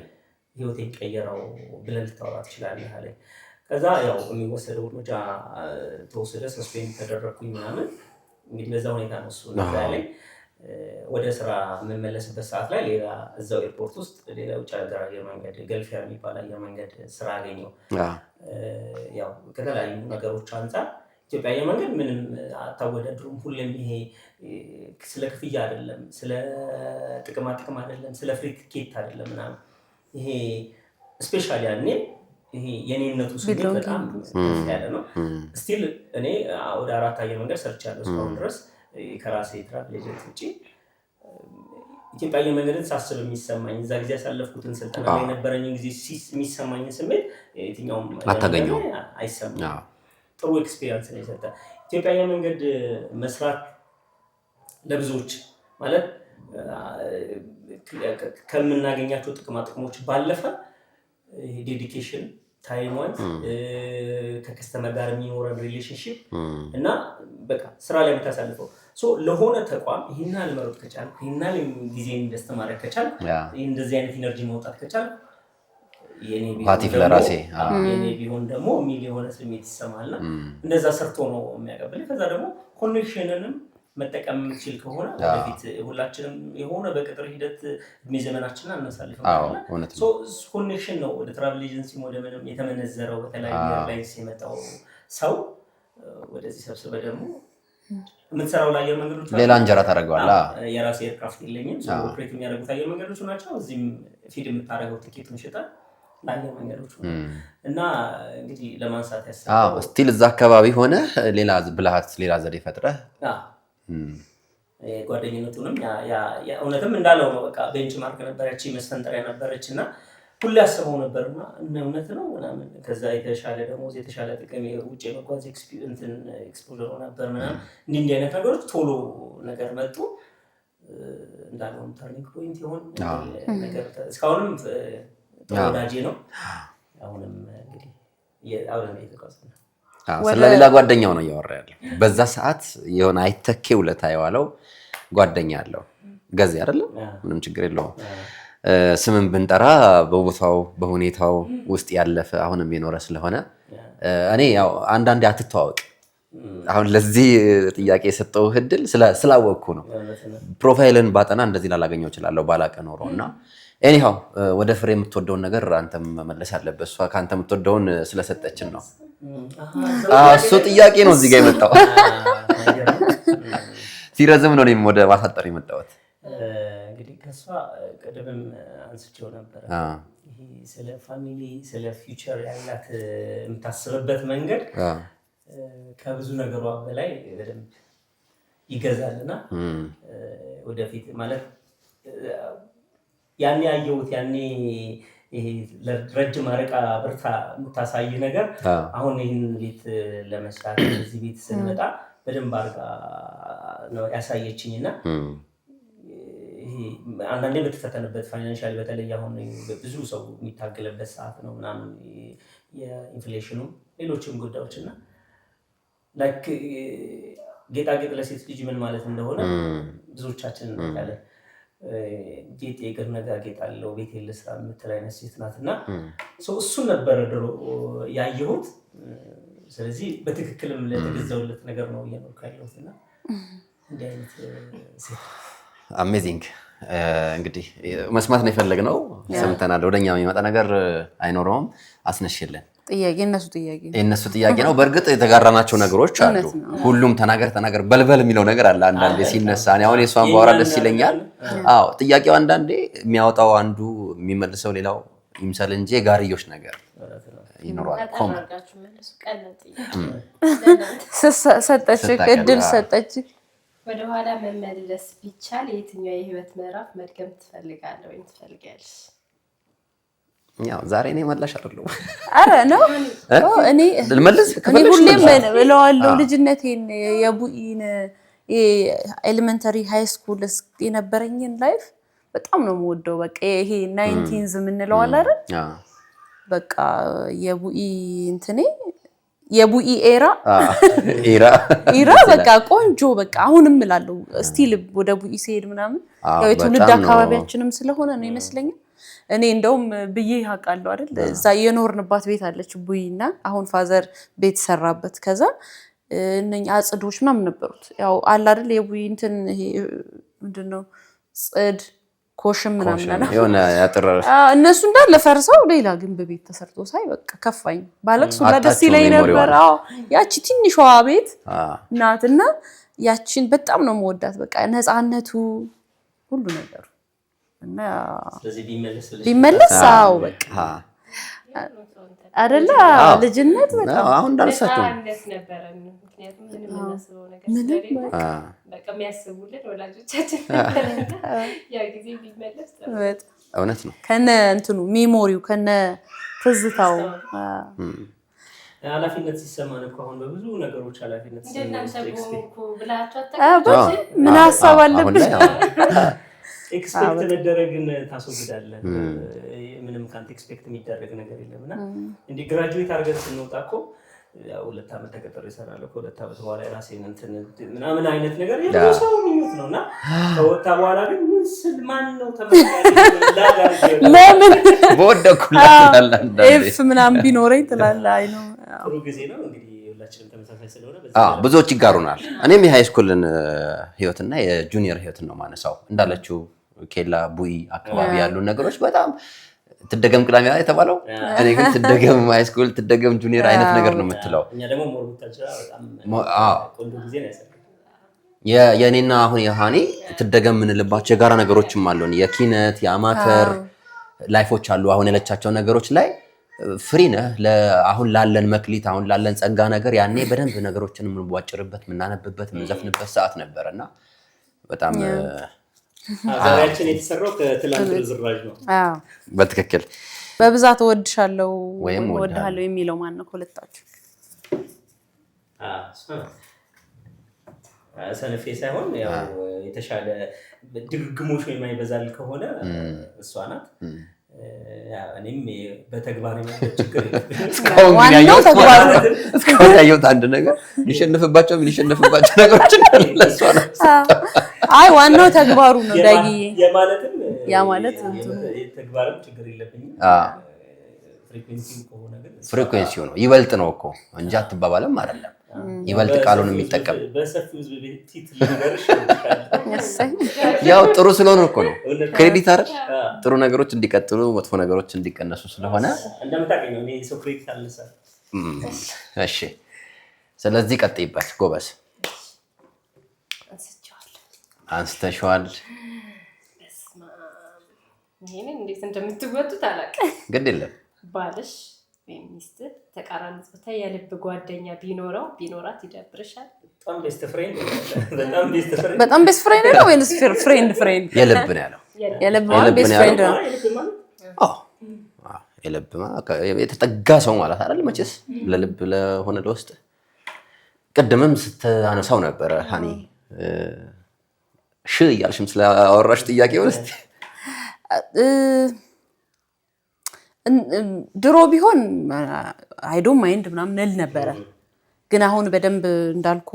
ህይወቴን ቀየረው ብለህ ልታወራ ትችላለህ አለ። ከዛ ያው የሚወሰደው እርምጃ ተወሰደ፣ ሰስፔንድ ተደረግኩኝ ምናምን። እንግዲህ በዛ ሁኔታ ነው እሱ እንደዛ ያለኝ። ወደ ስራ የምመለስበት ሰዓት ላይ ሌላ እዛው ኤርፖርት ውስጥ ሌላ ውጭ ሀገር አየር መንገድ ገልፊያ የሚባል አየር መንገድ ስራ አገኘው። ያው ከተለያዩ ነገሮች አንጻር ኢትዮጵያ አየር መንገድ ምንም አታወዳድሩም። ሁሌም ይሄ ስለ ክፍያ አይደለም፣ ስለ ጥቅማ ጥቅም አይደለም፣ ስለ ፍሪ ቲኬት አይደለም ምናምን ይሄ ስፔሻሊ ያኔ ይሄ የኔነቱ ስሜት በጣም ከፍ ያለ ነው። ስቲል እኔ ወደ 4 አየር መንገድ ሰርቻለሁ እስካሁን ድረስ ከራሴ ትራቭል ኤጀንት ውጪ። ኢትዮጵያ አየር መንገድን ሳስብ የሚሰማኝ እዛ ጊዜ ያሳለፍኩትን ስልጠና ላይ የነበረኝን ጊዜ የሚሰማኝ ስሜት የትኛውም አታገኘው አይሰማም። ጥሩ ኤክስፒሪየንስ ነው የሰጠ ኢትዮጵያ አየር መንገድ መስራት ለብዙዎች ማለት ከምናገኛቸው ጥቅማ ጥቅሞች ባለፈ ዴዲኬሽን ታይም ዋይዝ ከከስተመር ጋር የሚኖረን ሪሌሽንሺፕ እና በቃ ስራ ላይ የምታሳልፈው ለሆነ ተቋም ይሄን ያህል መሮጥ ከቻልኩ ይሄን ያህል ጊዜ ኢንቨስት ማድረግ ከቻልኩ እንደዚህ አይነት ኢነርጂ ማውጣት ከቻልኩ የኔ ቢሆን ደግሞ የሚል የሆነ ስሜት ይሰማልና እንደዛ ሰርቶ ነው የሚያቀበል። ከዛ ደግሞ ኮኔክሽንንም መጠቀም የምችል ከሆነ ወደፊት ሁላችንም የሆነ በቅጥር ሂደት እድሜ ዘመናችንን አናሳልፍም። ኮኔክሽን ነው ወደ ትራቭል ኤጀንሲ ወደ ምንም የተመነዘረው። በተለያዩ ኤርላይንስ የመጣው ሰው ወደዚህ ሰብስበ ደግሞ የምትሰራው ለአየር መንገዶች ሌላ እንጀራ ታደርገዋለህ። የራሴ ኤርክራፍት የለኝም። ኦፕሬት የሚያደርጉት አየር መንገዶች ናቸው። እዚህም ፊድ የምታደርገው ቲኬቱን ሽጠህ ለአየር መንገዶች እና እንግዲህ ለማንሳት ያሰብኩት ስቲል እዛ አካባቢ ሆነ ሌላ ብልሃት ሌላ ዘዴ ፈጥረህ ጓደኝነቱንም እውነትም እንዳለው ነው። በቃ ቤንችማርክ ነበረች መስፈንጠሪያ ነበረች እና ሁሌ አስበው ነበርና እውነት ነው ምናምን። ከዛ የተሻለ ደሞዝ የተሻለ ጥቅም ውጭ የመጓዝ ኤክስፖዘር ነበር ምናምን። እንዲህ አይነት ነገሮች ቶሎ ነገር መጡ። እንዳለውም ተርኒንግ ፖይንት ይሆን ነገር እስካሁንም ተወዳጅ ነው። አሁንም እንግዲህ አብረን እየተጓዝን ነው። ስለሌላ ጓደኛው ነው እያወራ ያለው። በዛ ሰዓት የሆነ አይተኬ ውለታ የዋለው ጓደኛ አለው ገዜ አይደለም። ምንም ችግር የለውም። ስምን ብንጠራ በቦታው በሁኔታው ውስጥ ያለፈ አሁንም የኖረ ስለሆነ እኔ ያው አንዳንዴ አትተዋወቅ። አሁን ለዚህ ጥያቄ የሰጠው እድል ስላወቅኩ ነው። ፕሮፋይልን ባጠና እንደዚህ ላላገኘው እችላለሁ ባላቀ ኖሮና ኤኒሃው ወደ ፍሬ የምትወደውን ነገር አንተም መመለስ አለበት። እሷ ከአንተ የምትወደውን ስለሰጠችን ነው። እሱ ጥያቄ ነው እዚህ ጋር የመጣው። ሲረዝም ነው እኔም ወደ ማሳጠር የመጣሁት። እንግዲህ ከእሷ ቅድምም አንስቼው ነበረ። ይሄ ስለ ፋሚሊ ስለ ፊውቸር ያላት የምታስብበት መንገድ ከብዙ ነገሯ በላይ በደንብ ይገዛልና ወደፊት ማለት ያኔ ያየሁት ያኔ ይሄ ለረጅም አረቃ ብርታ የምታሳይ ነገር አሁን ይህን ቤት ለመስራት እዚህ ቤት ስንመጣ በደንብ አድርጋ ነው ያሳየችኝና ይሄ አንዳንዴ በተፈተነበት ፋይናንሻል በተለይ አሁን ብዙ ሰው የሚታገለበት ሰዓት ነው ምናምን የኢንፍሌሽኑ ሌሎችም ጉዳዮችና ላይክ ጌጣጌጥ ለሴት ልጅ ምን ማለት እንደሆነ ብዙዎቻችን እናውቃለን። ጌጥ የእግር ነጋጌጥ አለው ቤት የለስራ የምትል አይነት ሴት ናትና እሱን ነበረ ድሮ ያየሁት። ስለዚህ በትክክልም ለተገዛውለት ነገር ነው እየኖርኩ ያለሁትና እንዲህ አይነት ሴት አሜዚንግ። እንግዲህ መስማት ነው የፈለግነው፣ ሰምተናል። ወደኛ የሚመጣ ነገር አይኖረውም። አስነሽልን የእነሱ ጥያቄ ነው። በእርግጥ የተጋራናቸው ነገሮች አሉ። ሁሉም ተናገር በልበል የሚለው ነገር አለ አንዳንዴ ሲነሳ። እኔ አሁን የሷን ባወራ ደስ ይለኛል። ጥያቄው አንዳንዴ የሚያወጣው አንዱ የሚመልሰው ሌላው ይምሰል እንጂ የጋርዮሽ ነገር ይኖራል። እድል ሰጠች። ወደኋላ መመለስ ቢቻል የትኛው የህይወት ምዕራፍ መድገም ትፈልጋለህ ወይም ትፈልጋለሽ? ያው ዛሬ እኔ መላሽ አይደለም። አረ ነው እኔ ሁሌም እለዋለሁ ልጅነቴን የቡኢን ኤሌመንተሪ ሃይ ስኩል የነበረኝን ላይፍ በጣም ነው የምወደው። በቃ ይሄ 19ዝ የምንለው አለ አይደል? በቃ የቡኢ እንትኔ የቡኢ ኤራ በቃ ቆንጆ በቃ አሁንም እላለሁ ስቲል ወደ ቡኢ ሲሄድ ምናምን ያው የትውልድ አካባቢያችንም ስለሆነ ነው ይመስለኛል። እኔ እንደውም ብዬ ያውቃለሁ አይደል? እዛ የኖርንባት ቤት አለች ቡኢና አሁን ፋዘር ቤት ሰራበት። ከዛ እነኛ አጽዶች ምናምን ነበሩት። ያው አለ አይደል የቡኢ እንትን ይሄ ምንድነው ጽድ ኮሽም ምናምን የሆነ ያጥራ እነሱ እንዳለ ፈርሰው ሌላ ግንብ ቤት ተሰርቶ ሳይ በቃ ከፋኝ ባለቅሱ ደስ ይለኝ ነበር ያቺ ትንሿ ቤት ናትና ያቺን በጣም ነው የምወዳት በቃ ነፃነቱ ሁሉ ነገር እና ስለዚህ ቢመለስው በቃ አይደለ ልጅነት በጣም አሁን እንዳልሳቸው ነበር ምክንያቱም ምንም እናስበው ነገር ስለሌለ በቃ የሚያስቡልን ወላጆቻችን ያ ጊዜ ቢመለስ እውነት ነው ከነ እንትኑ ሜሞሪው ከነ ትዝታው ኃላፊነት ሲሰማን እኮ አሁን በብዙ ነገሮች ኃላፊነት ምን ሐሳብ አለብን ኤክስፔክት መደረግን ታስወግዳለህ ምንም ካንተ ኤክስፔክት የሚደረግ ነገር የለምና እንዴ ግራጁዌት አድርገን ስንወጣ እኮ ያው 2 አመት ተቀጥሮ ይሰራል እኮ 2 አመት በኋላ ራሴን እንትን ምናምን አይነት ነገር የሰው ምኞት ነውና ከወጣ በኋላ ግን ምስል ማን ነው ተመሳሳይ ለምን በወደኩላት እፍ ምናምን ቢኖረኝ ትላለህ አይ ነው ጥሩ ጊዜ ነው እንግዲህ ሁላችንም ተመሳሳይ ስለሆነ ብዙዎች ይጋሩናል እኔም የሃይ ስኩልን ህይወትና የጁኒየር ህይወትን ነው ማነሳው እንዳለችው ኬላ ቡይ አካባቢ ያሉ ነገሮች በጣም ትደገም ቅዳሜ ላይ ተባለው እኔ ግን ትደገም ሃይ ስኩል ትደገም ጁኒየር አይነት ነገር ነው የምትለው እኛ ደግሞ ሞርታቻ በጣም ቆንጆ ጊዜ ነው ያሳለፈው የኔና አሁን የሃኒ ትደገም ምን ልባቸው የጋራ ነገሮችም አሉን የኪነት የአማተር ላይፎች አሉ አሁን የለቻቸው ነገሮች ላይ ፍሪ ነህ ለአሁን ላለን መክሊት አሁን ላለን ጸጋ ነገር ያኔ በደንብ ነገሮችን ምንዋጭርበት ምናነብበት ምንዘፍንበት ሰዓት ነበርና በጣም ዛሬያችን የተሰራው ከትላንት ዝራጅ ነው በትክክል በብዛት ወድሻለሁ ወይም ወድሃለሁ የሚለው ማን ነው ከሁለታችሁ ሰነፌ ሳይሆን ያው የተሻለ ድግግሞሽ የማይበዛል ከሆነ እሷ ናት እኔም በተግባር ችግር ዋናው ተግባሩ እስካሁን ያየሁት አንድ ነገር ሊሸነፍባቸው ነገሮች ለሷ ነው አይ ዋናው ተግባሩ ነው ዳጊ ያ ማለት ተግባርም ችግር የለብኝም ፍሪኩዌንሲው ነው ይበልጥ ነው እኮ እንጂ አትባባለም አይደለም ይበልጥ ቃሉን የሚጠቀም በሰፊው ህዝብ ቲት ነገርሽ ያው ጥሩ ስለሆነ እኮ ነው ክሬዲት አይደል ጥሩ ነገሮች እንዲቀጥሉ መጥፎ ነገሮች እንዲቀነሱ ስለሆነ እንደምታውቀው እኔ ሰው ክሬዲት አልነሳ እሺ ስለዚህ ቀጥይበት ጎበዝ አንስተሽዋል ይሄን እንዴት እንደምትወጡት አላውቅም ግድ የለም ባልሽ ወይም ሚስት ተቃራኒ ጾታ የልብ ጓደኛ ቢኖራት ይደብርሻል በጣም ቤስት ፍሬንድ ነው ወይስ ፍሬንድ የልብ ነው ያለው የልብ ማለት ቤስት ፍሬንድ ነው የልብ ማለት የተጠጋ ሰው ማለት አይደል መቼስ ለልብ ለሆነ ለውስጥ ቀደምም ስትአነሳው ነበር ሃኒ ያልሽም ስለአወራሽ ጥያቄው እስቲ ድሮ ቢሆን አይ ዶንት ማይንድ ምናምን እል ነበር ግን አሁን በደንብ እንዳልኩ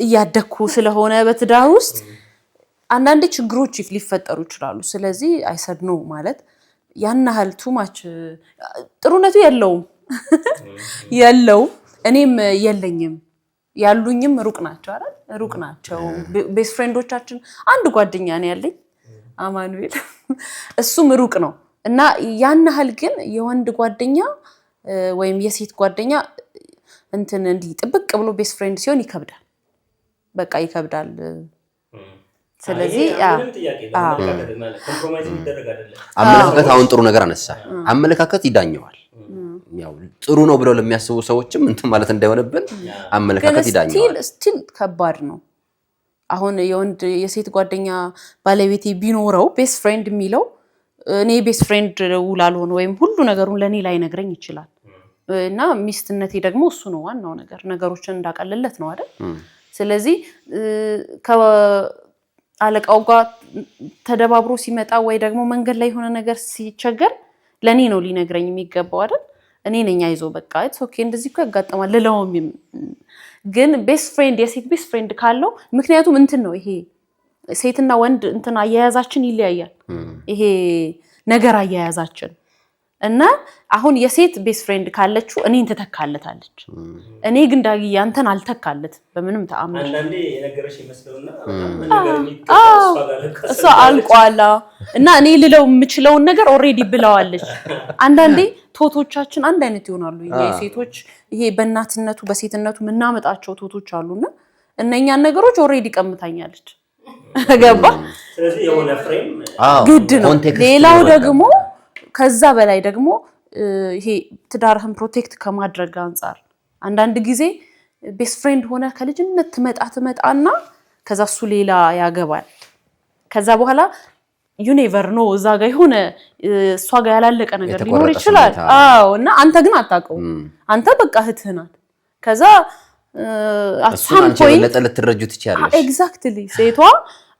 እያደኩ ስለሆነ በትዳር ውስጥ አንዳንድ ችግሮች ሊፈጠሩ ይችላሉ ስለዚህ አይሰድ ነው ማለት ያናሃል ቱማች ጥሩነቱ የለውም እኔም የለኝም ያሉኝም ሩቅ ናቸው ቤስት ፍሬንዶቻችን አንድ ጓደኛ ነው ያለኝ አማኑኤል እሱም ሩቅ ነው እና ያናሃል ግን የወንድ ጓደኛ ወይም የሴት ጓደኛ እንትን እንዲ ጥብቅ ብሎ ቤስት ፍሬንድ ሲሆን ይከብዳል በቃ ይከብዳል ስለዚህ አመለካከት አሁን ጥሩ ነገር አነሳ አመለካከት ይዳኘዋል ያው ጥሩ ነው ብለው ለሚያስቡ ሰዎችም እንትን ማለት እንዳይሆነብን አመለካከት ይዳኘዋል ስቲል ከባድ ነው አሁን የወንድ የሴት ጓደኛ ባለቤቴ ቢኖረው ቤስት ፍሬንድ የሚለው እኔ ቤስት ፍሬንድ ውላልሆነ ወይም ሁሉ ነገሩን ለኔ ላይ ነግረኝ ይችላል እና ሚስትነቴ ደግሞ እሱ ነው ዋናው ነገር ነገሮችን እንዳቀለለት ነው አይደል ስለዚህ ከአለቃው ጋር ተደባብሮ ሲመጣ ወይ ደግሞ መንገድ ላይ ሆነ ነገር ሲቸገር ለኔ ነው ሊነግረኝ የሚገባው አይደል እኔ ነኝ አይዞ በቃ ኢትስ ኦኬ እንደዚህ እኮ ያጋጥማል ለለውም ግን ቤስት ፍሬንድ የሴት ቤስት ፍሬንድ ካለው ምክንያቱም እንትን ነው ይሄ ሴትና ወንድ እንትን አያያዛችን ይለያያል ይሄ ነገር አያያዛችን እና አሁን የሴት ቤስት ፍሬንድ ካለችው እኔን ትተካለታለች እኔ ግን ዳጊ ያንተን አልተካለት በምንም ተአምር አንዳንዴ የነገረሽ ይመስለውና ነገር እሷ አልቋላ እና እኔ ልለው የምችለውን ነገር ኦሬዲ ብለዋለች አንዳንዴ ቶቶቻችን አንድ አይነት ይሆናሉ የሴቶች ይሄ በእናትነቱ በሴትነቱ ምናመጣቸው ቶቶች አሉና እነኛን ነገሮች ኦሬዲ ቀምታኛለች ገባ ስለዚህ የሆነ ፍሬም ግድ ነው ሌላው ደግሞ ከዛ በላይ ደግሞ ይሄ ትዳርህን ፕሮቴክት ከማድረግ አንፃር አንዳንድ ጊዜ ቤስት ፍሬንድ ሆነ ከልጅነት ትመጣና ከዛ እሱ ሌላ ያገባል ከዛ በኋላ you never know እዛ ጋር ሆነ እሷ ጋር ያላለቀ ነገር ሊኖር ይችላል አዎ እና አንተ ግን አታውቀው አንተ በቃ እህትህ ናት ከዛ at some point ለተረጁ ትችያለሽ exactly ሴቷ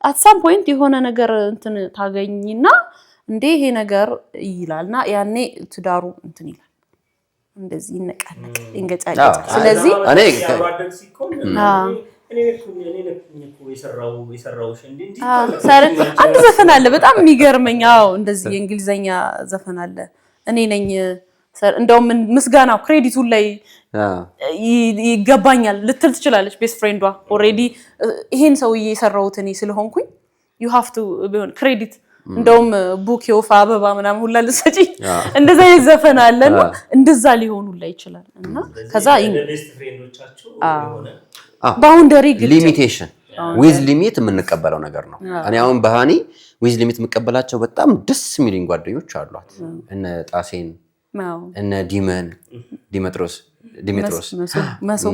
at some point የሆነ ነገር እንትን ታገኝና እንዴ ይሄ ነገር ይላልና ያኔ ትዳሩ እንትን ይላል እንደዚህ ይነቃነቅ እንገጫጭ ስለዚህ እኔ ያዋደግ ሲኮን እኔ እኮ የሰራውሽ እንዴ አንድ ዘፈን አለ በጣም የሚገርመኝ አዎ እንደዚህ የእንግሊዘኛ ዘፈን አለ እኔ ነኝ እንደውም ምስጋናው ክሬዲቱ ላይ ይገባኛል ልትል ትችላለች ቤስት ፍሬንዷ ኦሬዲ ይሄን ሰውዬ የሰራውት እኔ ስለሆንኩኝ you have to ክሬዲት እንደውም ቡክ ኦፍ አበባ ምናምን ሁላ ልሰጪ እንደዛ ይዘፈን አለና እንደዛ ሊሆኑላ ይችላል እና ከዛ ቤስት ፍሬንዶቻችሁ የሆነ ባውንደሪ ግድ ሊሚቴሽን ዊዝ ሊሚት የምንቀበለው ነገር ነው እኔ አሁን በሃኒ ዊዝ ሊሚት የምቀበላቸው በጣም ደስ የሚሉኝ ጓደኞች አሏት እነ ጣሴን እነ ዲሜትሮስ መሶብ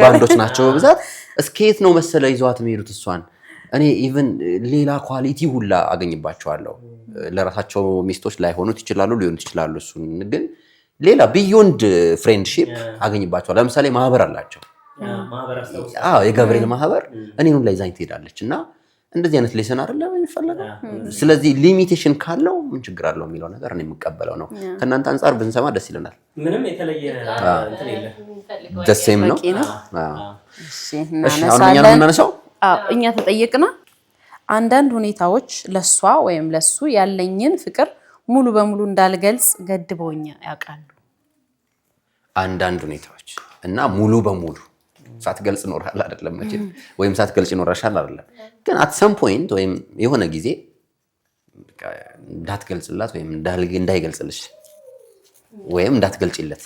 ባንዶች ናቸው በብዛት እስከየት ነው መሰለ ይዟት የሚሄዱት እሷን እኔ ኢቭን ሌላ ኳሊቲ ሁላ አገኝባቸዋለሁ ለራሳቸው ሚስቶች ላይ ሆኑት ይችላሉ ሊሆኑ ይችላሉ እሱን ግን ሌላ ቢዮንድ ፍሬንድሺፕ አገኝባቸዋለሁ ለምሳሌ ማህበር አላቸው የገብርኤል ማህበር እኔን ላይ ዛኝ ትሄዳለችና እንደዚህ አይነት ሌሰን አይደለም የሚፈልገው ስለዚህ ሊሚቴሽን ካለው ምን ችግር አለው የሚለው ነገር እኔ የምቀበለው ነው ከእናንተ አንፃር ብንሰማ ደስ ይለናል ምንም የተለየ እንትን የለም ደስም ነው እሺ እኛ ተጠየቅና አንዳንድ ሁኔታዎች ለሷ ወይም ለሱ ያለኝን ፍቅር ሙሉ በሙሉ እንዳልገልጽ ገድበውኛ ያውቃሉ አንዳንድ ሁኔታዎች እና ሙሉ በሙሉ ሳትገልጽ ኖርሃል አይደለም መቼ ወይም ሳትገልጽ ኖርሻል አይደለም ግን at some point ወይም የሆነ ጊዜ እንዳትገልጽላት ወይም እንዳይገልጽልሽ ወይም እንዳትገልጽለት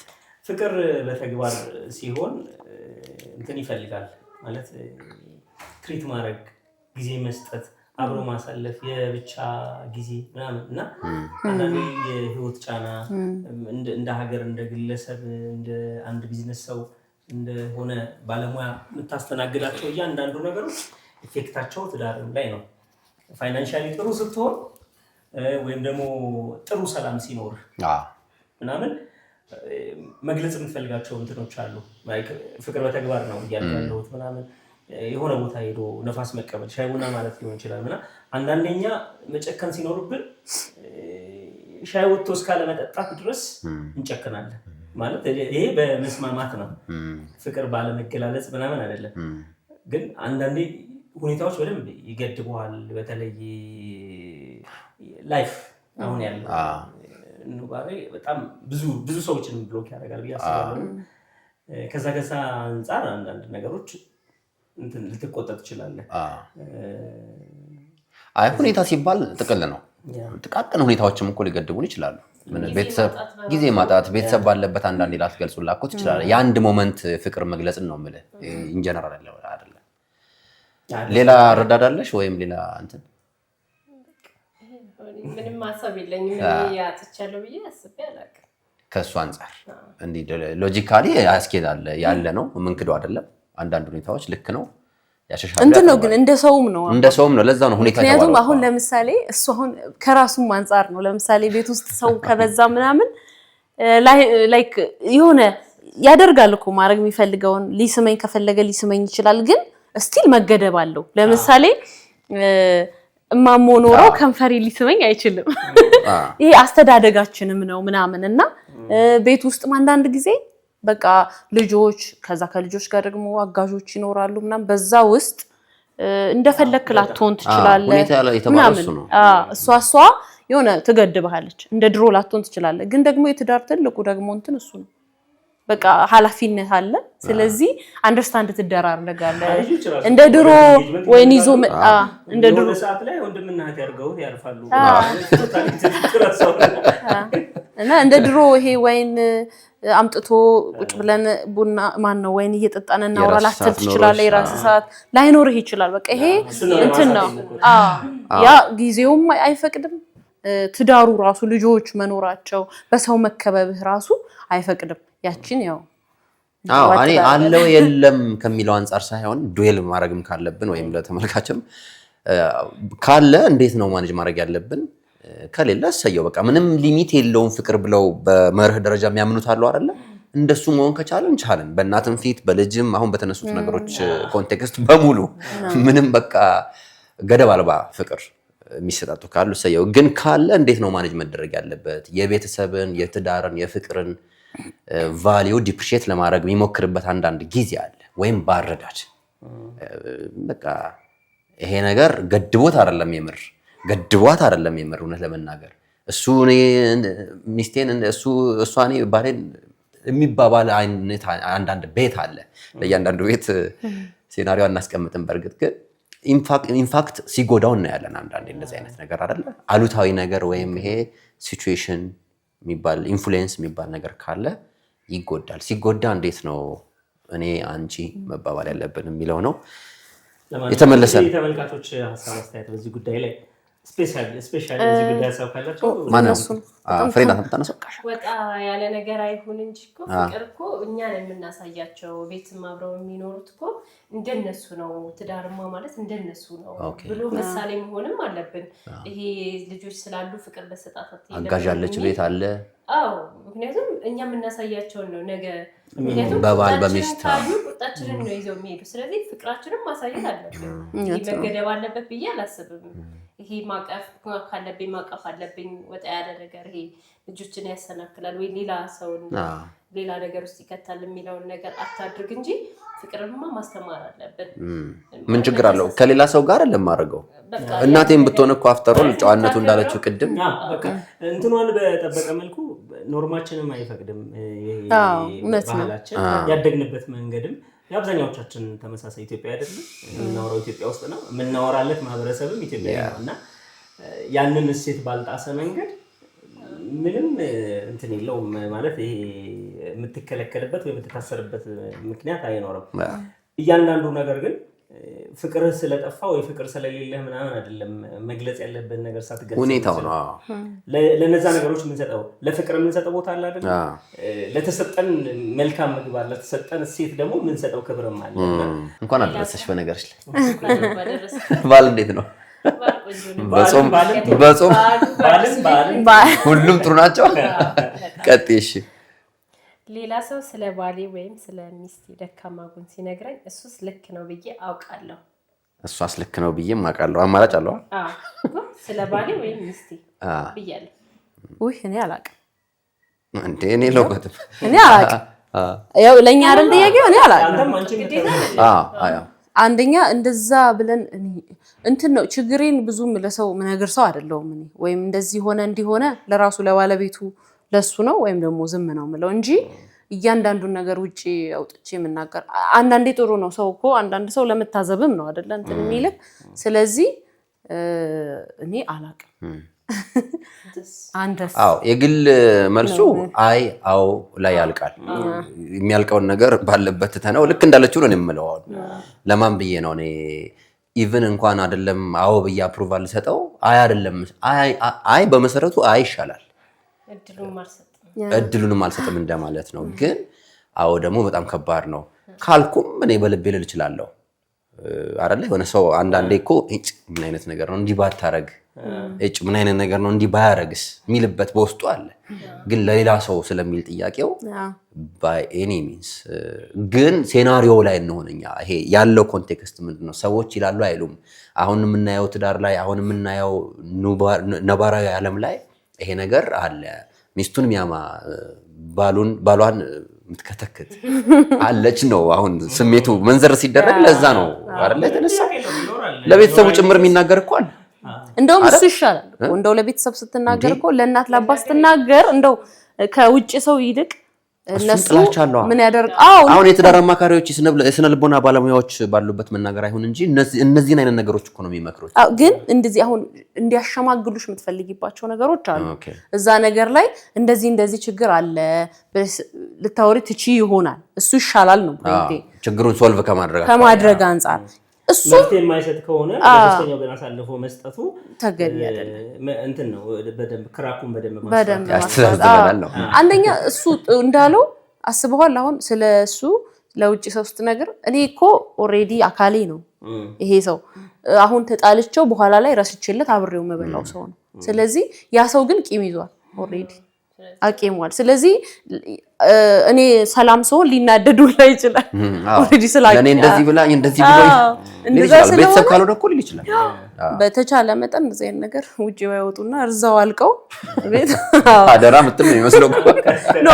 ፍቅር በተግባር ሲሆን እንትን ይፈልጋል ማለት ትሪት ማድረግ ጊዜ መስጠት አብሮ ማሳለፍ የብቻ ጊዜ ምናምን እና አንዳንዴ የህይወት ጫና እንደ ሀገር እንደ ግለሰብ እንደ አንድ ቢዝነስ ሰው እንደሆነ ባለሙያ የምታስተናግዳቸው እያንዳንዱ ነገሮች ኢፌክታቸው ትዳር ላይ ነው ፋይናንሻሊ ጥሩ ስትሆን ወይም ደግሞ ጥሩ ሰላም ሲኖር ምናምን መግለጽ የምትፈልጋቸው እንትኖች አሉ ፍቅር በተግባር ነው እያልኩት ምናምን የሆነ ቦታ ሄዶ ነፋስ መቀበል ሻይ ቡና ማለት ሊሆን ይችላልና አንዳንደኛ መጨከን ሲኖርብን ሻይ ወጥቶ እስካለ መጠጣት ድረስ እንጨክናለን ማለት ይሄ በመስማማት ነው ፍቅር ባለ መገላለጽ ምናምን አይደለም ግን አንዳንዴ ሁኔታዎች በደንብ ይገድበዋል በተለይ ላይፍ አሁን ያለው ኑባሬ በጣም ብዙ ሰዎችን ብሎክ ያደርጋል ብያስባለሁ ከዛ አንፃር አንዳንድ ነገሮች እንትን ልትቆጠጥ ይችላል አይ ሁኔታ ሲባል ጥቅል ነው ጥቃቅን ሁኔታዎችም እኮ ሊገድቡን ይችላሉ ቤተሰብ ጊዜ ማጣት ቤተሰብ ባለበት አንዳንዴ ላትገልጹላኩ ትችላለህ የአንድ ሞመንት ፍቅር መግለጽን ነው ማለት ኢን ጀነራል አይደለም ሌላ ረዳዳለሽ ወይም ሌላ እንትን ምንም ማሰብ የለኝም ያጥቻለሁ ብዬ አስቤ አላውቅም ከሱ አንፃር እንዴ ሎጂካሊ ያስኬዳል ያለ ነው ምንክደው አይደለም አንዳንድ ሁኔታዎች ልክ ነው ያሻሻል እንትን ነው ግን እንደ ሰውም ነው ለዛ ነው ሁኔታ ይባላል ምክንያቱም አሁን ለምሳሌ እሱ አሁን ከራሱም አንፃር ነው ለምሳሌ ቤት ውስጥ ሰው ከበዛ ምናምን ላይክ የሆነ ያደርጋል እኮ ማድረግ የሚፈልገውን ሊስመኝ ከፈለገ ሊስመኝ ይችላል ግን ስቲል መገደብ አለው ለምሳሌ እማሞ ኖሮ ከንፈሪ ሊስመኝ አይችልም ይሄ አስተዳደጋችንም ነው ምናምንና ቤት ውስጥ አንዳንድ ጊዜ በቃ ልጆች ከዛ ከልጆች ጋር ደግሞ አጋዦች ይኖራሉ ምናምን በዛ ውስጥ እንደፈለክ ላትሆን ትችላለህ ሁኔታ የተባለሱ ነው እሷ የሆነ ትገድብሃለች እንደ ድሮ ላትሆን ትችላለህ ግን ደግሞ የትዳር ትልቁ ደግሞ እንትን እሱ ነው በቃ ኃላፊነት አለ ስለዚህ አንደርስታንድ ትደራረጋለህ እንደ ድሮ ወይን ይዞ እንደ ድሮ ሰዓት ላይ ወንድምና እህት ያርገው ያርፋሉ እና እንደ ድሮ ይሄ ወይን አምጥቶ ቁጭ ብለን ቡና ማን ነው ወይን እየጠጣን እናውራ ላትል ትችላለህ የራስ ሰዓት ላይኖርህ ይችላል በቃ ይሄ እንትን ነው ያ ጊዜውም አይፈቅድም ትዳሩ ራሱ ልጆች መኖራቸው በሰው መከበብህ ራሱ አይፈቅድም ያቺን ያው እኔ አለው የለም ከሚለው አንፃር ሳይሆን ዱዌል ማድረግም ካለብን ወይም ለተመልካችም ካለ እንዴት ነው ማኔጅ ማድረግ ያለብን ከሌለ ሰየው በቃ ምንም ሊሚት የለውም ፍቅር ብለው በመርህ ደረጃ የሚያምኑት አለው አይደለ እንደሱ መሆን ከቻለን ቻለን በእናትም ፊት በልጅም አሁን በተነሱት ነገሮች ኮንቴክስት በሙሉ ምንም በቃ ገደብ አልባ ፍቅር የሚሰጣጡ ካሉ ሰየው ግን ካለ እንዴት ነው ማኔጅ መደረግ ያለበት የቤተሰብን የትዳርን የፍቅርን ቫልዩ ዲፕሪሺየት ለማድረግ የሚሞክርበት አንዳንድ ጊዜ አለ ወይም ባረዳድ በቃ ይሄ ነገር ገድቦት አይደለም የምር ገድቧት አይደለም የምር እውነት ለመናገር እሱ እኔ ሚስቴን እሷ እኔ ባሌን የሚባባል አይነት አንዳንድ ቤት አለ ለእያንዳንዱ ቤት ሴናሪዮ እናስቀምጥን በርግጥ ግን ኢንፋክት ሲጎዳው ነው ያለን አንዳንዴ እንደዚህ አይነት ነገር አይደለ አሉታዊ ነገር ወይም ይሄ ሲቹዌሽን የሚባል ኢንፍሉዌንስ የሚባል ነገር ካለ ይጎዳል ሲጎዳ እንዴት ነው እኔ አንቺ መባባል ያለብን የሚለው ነው የተመለሰ ተመልካቾች ሐሳብ አስተያየት በዚህ ጉዳይ ላይ ስፔሻሊ እዚህ ጉዳይ ሐሳብ ካላችሁ ማነሱ ፍሬንዳ ተምታነሰው ወጣ ያለ ነገር አይሁን እንጂ እኮ ፍቅር እኮ እኛ ነን የምናሳያቸው ቤትም አብረው የሚኖሩት እኮ እንደነሱ ነው ትዳርማ ማለት እንደነሱ ነው ብሎ ምሳሌ መሆንም አለብን ይሄ ልጆች ስላሉ ፍቅር በሰጣጣት አጋዣለች ቤት አለ ምክንያቱም እኛ የምናሳያቸው ነው ነገ ምክንያቱም በባል በሚስት ቁጣችንን ነው ይዘው የሚሄዱ ስለዚህ ፍቅራችንን ማሳየት አለብን መገደብ አለበት ብዬ አላስብም ይሄ ማቀፍ ካለብኝ ማቀፍ አለብኝ ወጣ ያለ ነገር ይሄ ልጆችን ያሰናክላል ወይ ሌላ ሰው ሌላ ነገር ውስጥ ይከታል የሚለውን ነገር አታድርግ እንጂ ፍቅርንማ ማስተማር አለብን ምን ችግር አለው ከሌላ ሰው ጋር ለማረጋው እናቴን ብትሆን እኮ አፍተሮል ጨዋነቱ እንዳለችው ቅድም በቃ እንትኗን በተጠበቀ መልኩ ኖርማችንም አይፈቅድም ባህላችን ያደግንበት መንገድም የአብዛኛዎቻችን ተመሳሳይ ኢትዮጵያ አይደለም የምናወራው ኢትዮጵያ ውስጥ ነው የምናወራለት ማህበረሰብም ኢትዮጵያ ነውና ያንን እሴት ባልጣሰ መንገድ ምንም እንትን የለውም ማለት ይሄ የምትከለከልበት ወይ የምትታሰርበት ምክንያት አይኖርም እያንዳንዱ ነገር ግን ፍቅር ስለጠፋ ወይ ፍቅር ስለሌለ ምናምን አይደለም መግለጽ ያለበት ነገር ሳትገልጽ ሁኔታው ነው ለነዛ ነገሮች ምን ሰጠው ለፍቅር ምን ሰጠው ቦታ አለ አይደል ለተሰጠን መልካም ምግባር ለተሰጠን እሴት ደግሞ ምን ሰጠው ክብርም አለ እንኳን አደረሰሽ በነገርሽ ላይ ባል እንዴት ነው በጾም ሁሉም ጥሩ ናቸው ቀጥይሽ ሌላ ሰው ስለ ባሌ ወይም ስለ ሚስቴ ደካማ ጎን ሲነግረኝ እሱስ ልክ ነው ብዬ አውቃለሁ እሷስ ልክ ነው ብዬ ማውቃለሁ አማራጭ አለው ስለ ባሌ ወይም ሚስቴ ብያለሁ ወይ እኔ አላውቅም እንዴ እኔ ለውቀት እኔ አላውቅም ያው ለኛ አይደል ጥያቄው እኔ አላውቅም አንደኛ እንደዛ ብለን እንትን ነው ችግሬን ብዙም ለሰው ነገር ሰው አይደለም እኔ ወይም እንደዚህ ሆነ እንዲሆነ ለራሱ ለባለቤቱ ለሱ ነው ወይም ደግሞ ዝም ነው ምለው እንጂ እያንዳንዱ ነገር ውጪ አውጥቼ መናገር አንዳንዴ ጥሩ ነው ሰው እኮ አንዳንድ ሰው ለመታዘብም ነው አይደል እንትን የሚልክ ስለዚህ እኔ አላውቅም አንተስ የግል መልሱ አው ላይ ያልቃል የሚያልቀውን ነገር ባለበት ተነው ልክ እንዳለችው ነው የምለው ለማን ብዬ ነው እኔ ኢቭን እንኳን አይደለም አው ብዬ አፕሩቫል ሰጠው አይደለም በመሰረቱ ይሻላል እድሉንም አልሰጥም እንደማለት ነው ግን አው ደግሞ በጣም ከባድ ነው ካልኩም እኔ በልቤ ልል እችላለሁ አይደለ የሆነ ሰው አንዳንዴ እኮ ምን አይነት ነገር ነው እንዲህ ባታረግ ምን አይነት ነገር ነው እንዲህ ባያረግስ ሚልበት በውስጡ አለ ግን ለሌላ ሰው ስለሚል ጥያቄው by any means ግን ሴናሪዮ ላይ እንሆነኛ ይሄ ያለው ኮንቴክስት ምንድነው ሰዎች ይላሉ አይሉም አሁን የምናየው ትዳር ላይ አሁን የምናየው ነባራዊ ዓለም ላይ ይሄ ነገር አለ ሚስቱን ሚያማ ባሏን ምትከተክት አለች ነው አሁን ስሜቱ መንዘር ሲደረግ ለዛ ነው አይደል ተነሳ ለቤተሰቡ ጭምር የሚናገር እኮ አለ እንደውም እሱ ይሻላል እንደው ለቤተሰብ ስትናገር እኮ ለእናት ለአባት ስትናገር እንደው ከውጭ ሰው ይልቅ እነሱ ምን ያደርግ አሁን የትዳር አማካሪዎች የስነ ልቦና ባለሙያዎች ባሉበት መናገር አይሁን እንጂ እነዚህን አይነት ነገሮች እኮ ነው የሚመክሩት። ግን እንደዚህ አሁን እንዲያሸማግሉሽ የምትፈልጊባቸው ነገሮች አሉ። እዛ ነገር ላይ እንደዚህ ችግር አለ ልታወሪ ትቺ ይሆናል እሱ ይሻላል ነው ችግሩን ሶልቭ ከማድረግ አንፃር እሱ የማይሰጥ ከሆነ በተስተኛው ገና ሳልፎ መስጠቱ ተገቢ አይደለም እንትን ነው በደንብ ክራኩን በደንብ ማስተዳደር ነው። አንደኛ እሱ እንዳለው አስበዋል አሁን ስለሱ ለውጭ ሰው ስትነግር እኔ እኮ ኦሬዲ አካሌ ነው ይሄ ሰው አሁን ተጣልቸው በኋላ ላይ ረስቼለት አብሬው መበላው ሰው ነው። ስለዚህ ያ ሰው ግን ቂም ይዟል ኦሬዲ አቂሟል። ስለዚህ እኔ ሰላም ሰው ሊናደዱላ ይችላል ኦሬዲ ስላቂ ለኔ እንደዚህ ብላኝ እንደዚህ ብሎኝ ቤተሰብ ካለው ደግሞ ሊል ይችላል። በተቻለ መጠን እንደዚህ አይነት ነገር ውጪ ባይወጡና እርዛው አልቀው ቤት አደራ ምትል ነው የሚመስለው ኖ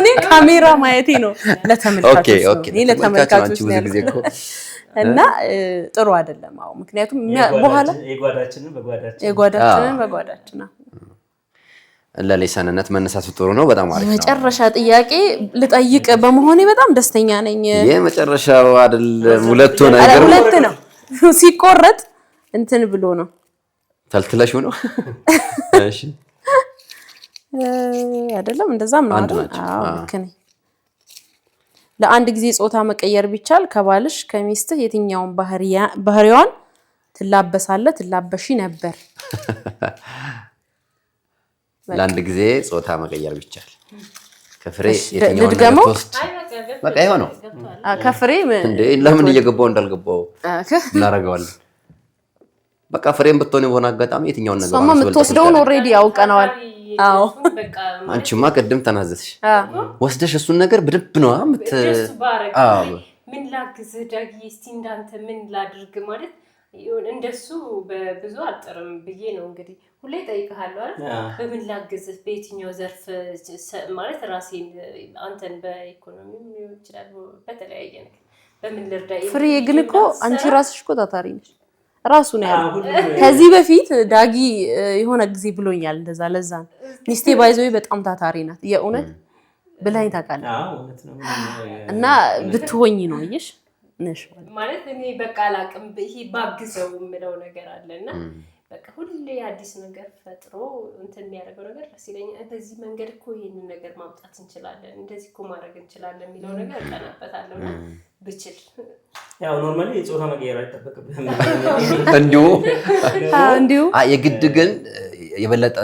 እኔ ካሜራ ማየቴ ነው ለተመልካቾች እኔ ለተመልካቾች ነው ያልኩት እና ጥሩ አይደለም። ምክንያቱም በኋላ የጓዳችንን በጓዳችን ለሌሰንነት መነሳቱ ጥሩ ነው። በጣም አሪፍ ነው። የመጨረሻ ጥያቄ ልጠይቅ በመሆኔ በጣም ደስተኛ ነኝ። የመጨረሻው አይደለም ሁለት ነው ሲቆረጥ እንትን ብሎ ነው ተልትለሽ ነው እሺ አይደለም እንደዛም ነው አይደል? አዎ ልክ ነኝ። ለአንድ ጊዜ ጾታ መቀየር ቢቻል ከባልሽ ከሚስትህ የትኛውን ባህሪዋን ትላበሺ ነበር? ለአንድ ጊዜ ጾታ መቀየር ቢቻል ከፍሬ የትኛውን ነገር ተወስድ በቃ ይሆነው ከፍሬ እንዴ ለምን እየገባው እንዳልገባው እናረጋዋለን። በቃ ፍሬም ብትሆን የሆነ አጋጣሚ የትኛውን ነገር ሰማ የምትወስደውን ኦሬዲ ያውቀናል። አዎ አንቺማ ቅድም ተናዘዝሽ ወስደሽ እሱን ነገር በደንብ ነው ምን ላግዝህ ዳጊ እስቲ እንዳንተ ምን ላድርግ ማለት እንደሱ በብዙ አጥርም ብዬ ነው እንግዲህ ሁሌ ጠይቀሃለሁ አይደል በምን ላግዝህ በየትኛው ዘርፍ ማለት ራሴን አንተን በኢኮኖሚም ሊሆን ይችላል በተለያየ ነገር በምን ልርዳ ፍሬ ግን እኮ አንቺ ራስሽ እኮ ታታሪ ነሽ ራሱ ነው ያለው። ከዚህ በፊት ዳጊ የሆነ ጊዜ ብሎኛል እንደዛ ለዛ ሚስቴ ባይዘው በጣም ታታሪ ናት የእውነት ብላኝ ታውቃለህ። እና ብትሆኚ ነው እይሽ ነሽ ማለት እኔ በቃ አላቅም ይሄ ባግዘው የምለው ነገር አለና በቃ ሁሌ አዲስ ነገር ፈጥሮ እንትን የሚያደርገው ነገር ደስ ይለኛል። በዚህ መንገድ እኮ ይሄንን ነገር ማምጣት እንችላለን እንደዚህ እኮ ማድረግ እንችላለን የሚለው ነገር እቀናበታለሁና ብችል ያው ኖርማሊ የጾታ መቀየር አይጠበቅብህም እንዲሁ የግድ ግን የበለጠ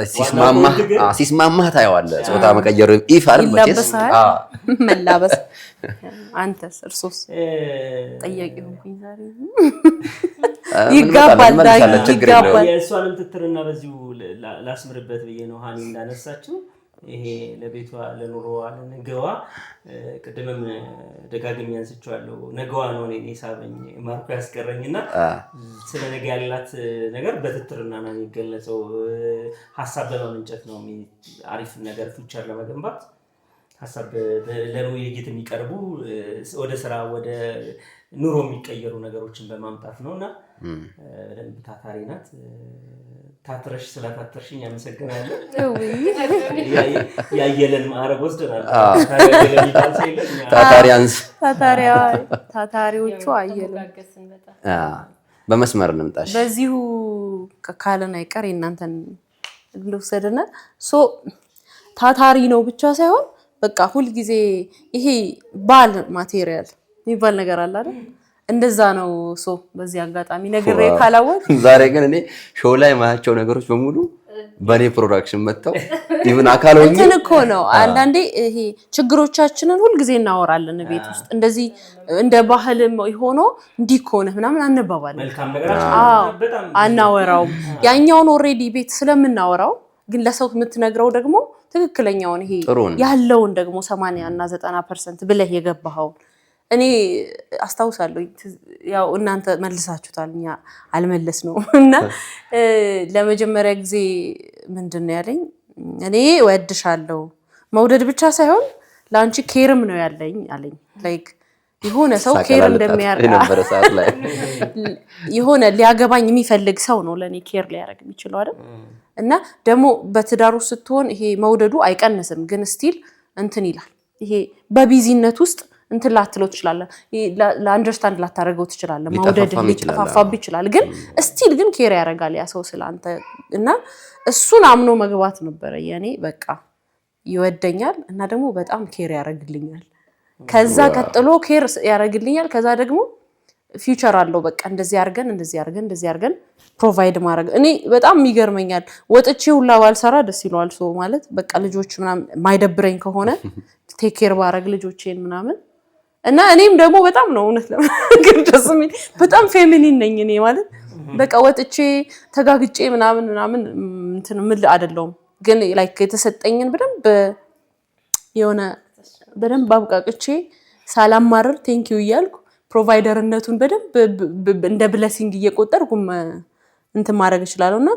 ሲስማማህ ታየዋለህ። ጾታ መቀየር ኢፍ አይደል መቼስ መላበስ አንተስ እርሶስ ጠያቂ ሆንኩኝ ዛሬ ይጋባል የእሷንም ትትርና በዚሁ ላስምርበት ብዬ ነው ሃኒ እንዳነሳችው ይሄ ለቤቷ ለኑሮዋ ለነገዋ ቅድምም ደጋግሜ አንስቼዋለሁ። ነገዋ ነው እኔ ሳበኝ ማርኮ ያስቀረኝና ስለ ነገ ያላት ነገር በትትርና ነው የሚገለጸው። ሐሳብ በማመንጨት ነው አሪፍ ነገር ፊውቸር ለመገንባት ሐሳብ ለውይይት የሚቀርቡ ወደ ስራ ወደ ኑሮ የሚቀየሩ ነገሮችን በማምጣት ነውና ታታሪ ናት። ታትረሽ ስለታተርሽኝ አመሰግናለሁ። ያየለን ማዕረግ ወስደናል። ታታሪዎቹ አየለን። በመስመር እንምጣሽ በዚሁ ካለን አይቀር እናንተን ልውሰድና ታታሪ ነው ብቻ ሳይሆን በቃ ሁሉ ጊዜ ይሄ ባል ማቴሪያል የሚባል ነገር አለ አይደል? እንደዛ ነው። በዚህ አጋጣሚ ነገር ካላወቅ ዛሬ ግን እኔ ሾው ላይ ማያቸው ነገሮች በሙሉ በኔ ፕሮዳክሽን መጥተው ኢቭን አካል ሆኜ እንትን እኮ ነው። አንዳንዴ ይሄ ችግሮቻችንን ሁሉ ጊዜ እናወራለን ቤት ውስጥ እንደዚህ እንደ ባህልም ሆኖ እንዲህ ከሆነ ምናምን አንባባለን። መልካም ነገራችን በጣም አናወራውም። ያኛውን ኦሬዲ ቤት ስለምናወራው ግን ለሰው የምትነግረው ደግሞ ትክክለኛውን ይሄ ያለውን ደግሞ 80 እና 90% ብለህ የገባኸው እኔ አስታውሳለሁ። ያው እናንተ መልሳችሁታል እኛ አልመለስ ነው እና ለመጀመሪያ ጊዜ ምንድነው ያለኝ እኔ ወድሻለሁ መውደድ ብቻ ሳይሆን ላንቺ ኬርም ነው ያለኝ አለኝ። ላይክ የሆነ ሰው ኬር እንደሚያደርግ የነበረ ሰዓት ላይ የሆነ ሊያገባኝ የሚፈልግ ሰው ነው ለኔ ኬር ሊያደርግ የሚችለው አይደል እና ደግሞ በትዳሩ ስትሆን ይሄ መውደዱ አይቀንስም ግን ስቲል እንትን ይላል ይሄ በቢዚነት ውስጥ እንትን ላትለው ትችላለህ ለአንደርስታንድ ላታረጋው ትችላለህ መውደድ ሊጠፋፋብ ይችላል ግን ስቲል ግን ኬር ያደርጋል ያ ሰው ስላንተ እና እሱን አምኖ መግባት ነበር የኔ በቃ ይወደኛል እና ደግሞ በጣም ኬር ያደርግልኛል ከዛ ቀጥሎ ኬር ያደርግልኛል ከዛ ደግሞ ፊውቸር አለው በቃ እንደዚህ አድርገን ፕሮቫይድ ማድረግ እኔ በጣም ይገርመኛል ወጥቼ ሁላ ባልሰራ ደስ ይለዋል ሰው ማለት በቃ ልጆች ምናምን ማይደብረኝ ከሆነ ቴክ ኬር ባረግ ልጆቼን ምናምን እና እኔም ደግሞ በጣም ነው እውነት ለማግኘት ደስ የሚል በጣም ፌሚኒን ነኝ እኔ ማለት በቃ ወጥቼ ተጋግጬ ምናምን እንትን ምል አይደለም ግን ላይክ የተሰጠኝን በደንብ አብቃቅቼ ሳላማረር ቴንክ ዩ እያልኩ ፕሮቫይደርነቱን በደንብ እንደ ብሌሲንግ እየቆጠርኩም እንትን ማድረግ እችላለሁና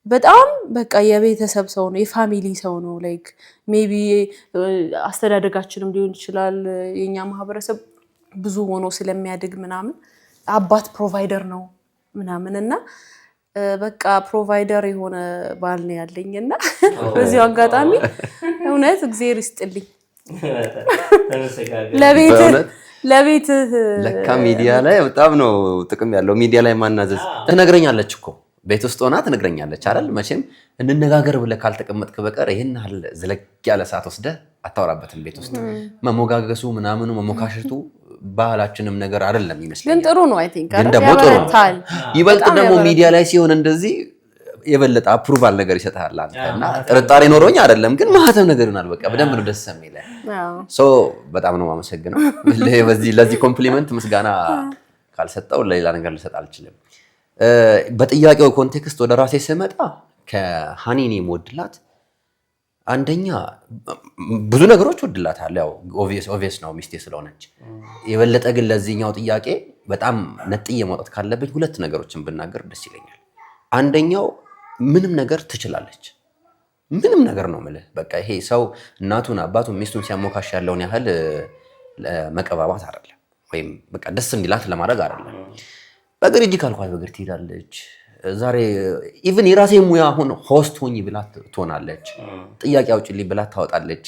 በጣም በቃ የቤተሰብ ሰው ነው የፋሚሊ ሰው ነው ላይክ ሜቢ አስተዳደጋችንም ሊሆን ይችላል የኛ ማህበረሰብ ብዙ ሆኖ ስለሚያድግ ምናምን አባት ፕሮቫይደር ነው ምናምንና በቃ ፕሮቫይደር የሆነ ባል ነው ያለኝና በዚህ አጋጣሚ እውነት እግዚአብሔር ይስጥልኝ ለቤት ለካ ሚዲያ ላይ በጣም ነው ጥቅም ያለው ሚዲያ ላይ ማናዘዝ ትነግረኛለች እኮ ቤት ውስጥ ሆና ትነግረኛለች አይደል መቼም እንነጋገር ብለህ ካልተቀመጥክ በቀር ይሄን አለ ዝለቅ ያለ ሰዓት ወስደህ አታወራበትም ቤት ውስጥ መሞጋገሱ ምናምኑ መሞካሸቱ ባህላችንም ነገር አይደለም ይመስላል ግን ጥሩ ነው አይ ቲንክ ግን ደግሞ ጥሩ ይበልጥ ደግሞ ሚዲያ ላይ ሲሆን እንደዚህ የበለጠ አፕሩቫል ነገር ይሰጣል አንተና ጥርጣሬ ኖሮኝ አይደለም ግን ማህተም ነገር ይሆናል በቃ በደንብ ነው ደስ የሚለኝ ሶ በጣም ነው ማመሰግነው ለዚህ ኮምፕሊመንት ምስጋና ካልሰጠው ለሌላ ነገር ልሰጥ አልችልም በጥያቄው ኮንቴክስት ወደ ራሴ ስመጣ ከሃኒኒ ሞድላት አንደኛ ብዙ ነገሮች ወድላታል ያው ኦብቪየስ ነው ሚስቴ ስለሆነች የበለጠ ግን ለዚህኛው ጥያቄ በጣም ነጥዬ መውጣት ካለብኝ ሁለት ነገሮችን ብናገር ደስ ይለኛል አንደኛው ምንም ነገር ትችላለች ምንም ነገር ነው ማለት በቃ ይሄ ሰው እናቱን አባቱን ሚስቱን ሲያሞካሽ ያለውን ያህል መቀባባት አይደለም ወይም በቃ ደስ እንዲላት ለማድረግ አይደለም በእግር እጅ ካልኳት በእግር ትሄዳለች ዛሬ ኢቭን የራሴ ሙያ አሁን ሆስት ሆኜ ብላት ትሆናለች ጥያቄ አውጪልኝ ብላት ታወጣለች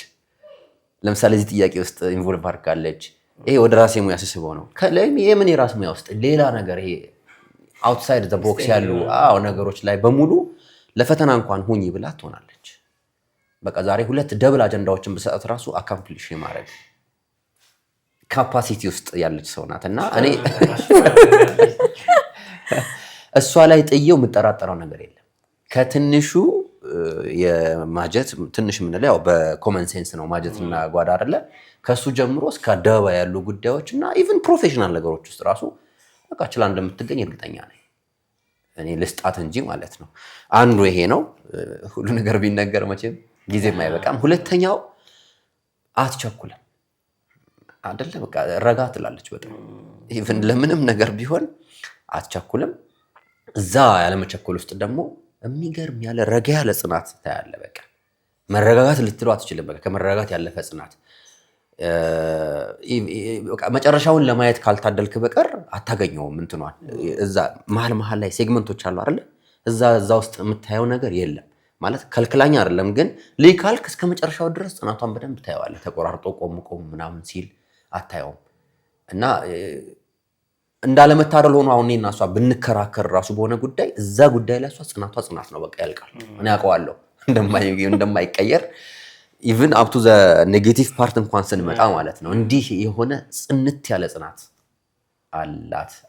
ለምሳሌ እዚህ ጥያቄ ውስጥ ኢንቮልቭ አድርጋለች ይሄ ወደ ራሴ ሙያ ስስበው ነው ከለም የምን የራስ ሙያ ውስጥ ሌላ ነገር ይሄ outside the box ያሉ ነገሮች ላይ በሙሉ ለፈተና እንኳን ሆኜ ብላት ትሆናለች በቃ ዛሬ ሁለት ደብል አጀንዳዎችን በሰዓት ራሱ አካምፕሊሽ ማድረግ ካፓሲቲ ውስጥ ያለች ሰው ናትና እኔ እሷ ላይ ጥየው የምጠራጠረው ነገር የለም ከትንሹ የማጀት ትንሽ ምን ላይ ያው በኮመን ሴንስ ነው ማጀትና ጓዳ አይደለ ከሱ ጀምሮ እስከ ደባ ያሉ ጉዳዮችና ኢቭን ፕሮፌሽናል ነገሮች ውስጥ ራሱ በቃ ችላ እንደምትገኝ እርግጠኛ ነኝ እኔ ልስጣት እንጂ ማለት ነው አንዱ ይሄ ነው ሁሉ ነገር ቢነገር መቼም ጊዜ የማይበቃም ሁለተኛው አትቸኩልም አይደለ በቃ ረጋ ትላለች በጣም ኢቭን ለምንም ነገር ቢሆን አትቸኩልም እዛ ያለ መቸኮል ውስጥ ደግሞ የሚገርም ያለ ረጋ ያለ ጽናት ታያለ በቃ መረጋጋት ልትለው አትችልም በቃ ከመረጋጋት ያለፈ ጽናት በቃ መጨረሻውን ለማየት ካልታደልክ በቀር አታገኘውም እንትኗል እዛ መሃል ላይ ሴግመንቶች አሉ አይደል እዛ ውስጥ የምታየው ነገር የለም ማለት ከልክላኛ አይደለም ግን ለይካልክ እስከ መጨረሻው ድረስ ጽናቷን በደንብ ታየዋለህ ተቆራርጦ ቆም ምናምን ሲል አታየውም እና እንዳለመታደል ሆኖ አሁን እኔና እሷ ብንከራከር ራሱ በሆነ ጉዳይ እዛ ጉዳይ ላይ እሷ ጽናት ነው በቃ ያልቃል እኔ አውቀዋለሁ እንደማይቀየር ኢቭን አፕ ቱ ዘ ኔጌቲቭ ፓርት እንኳን ስንመጣ ማለት ነው እንዲህ የሆነ ጽንት ያለ ጽናት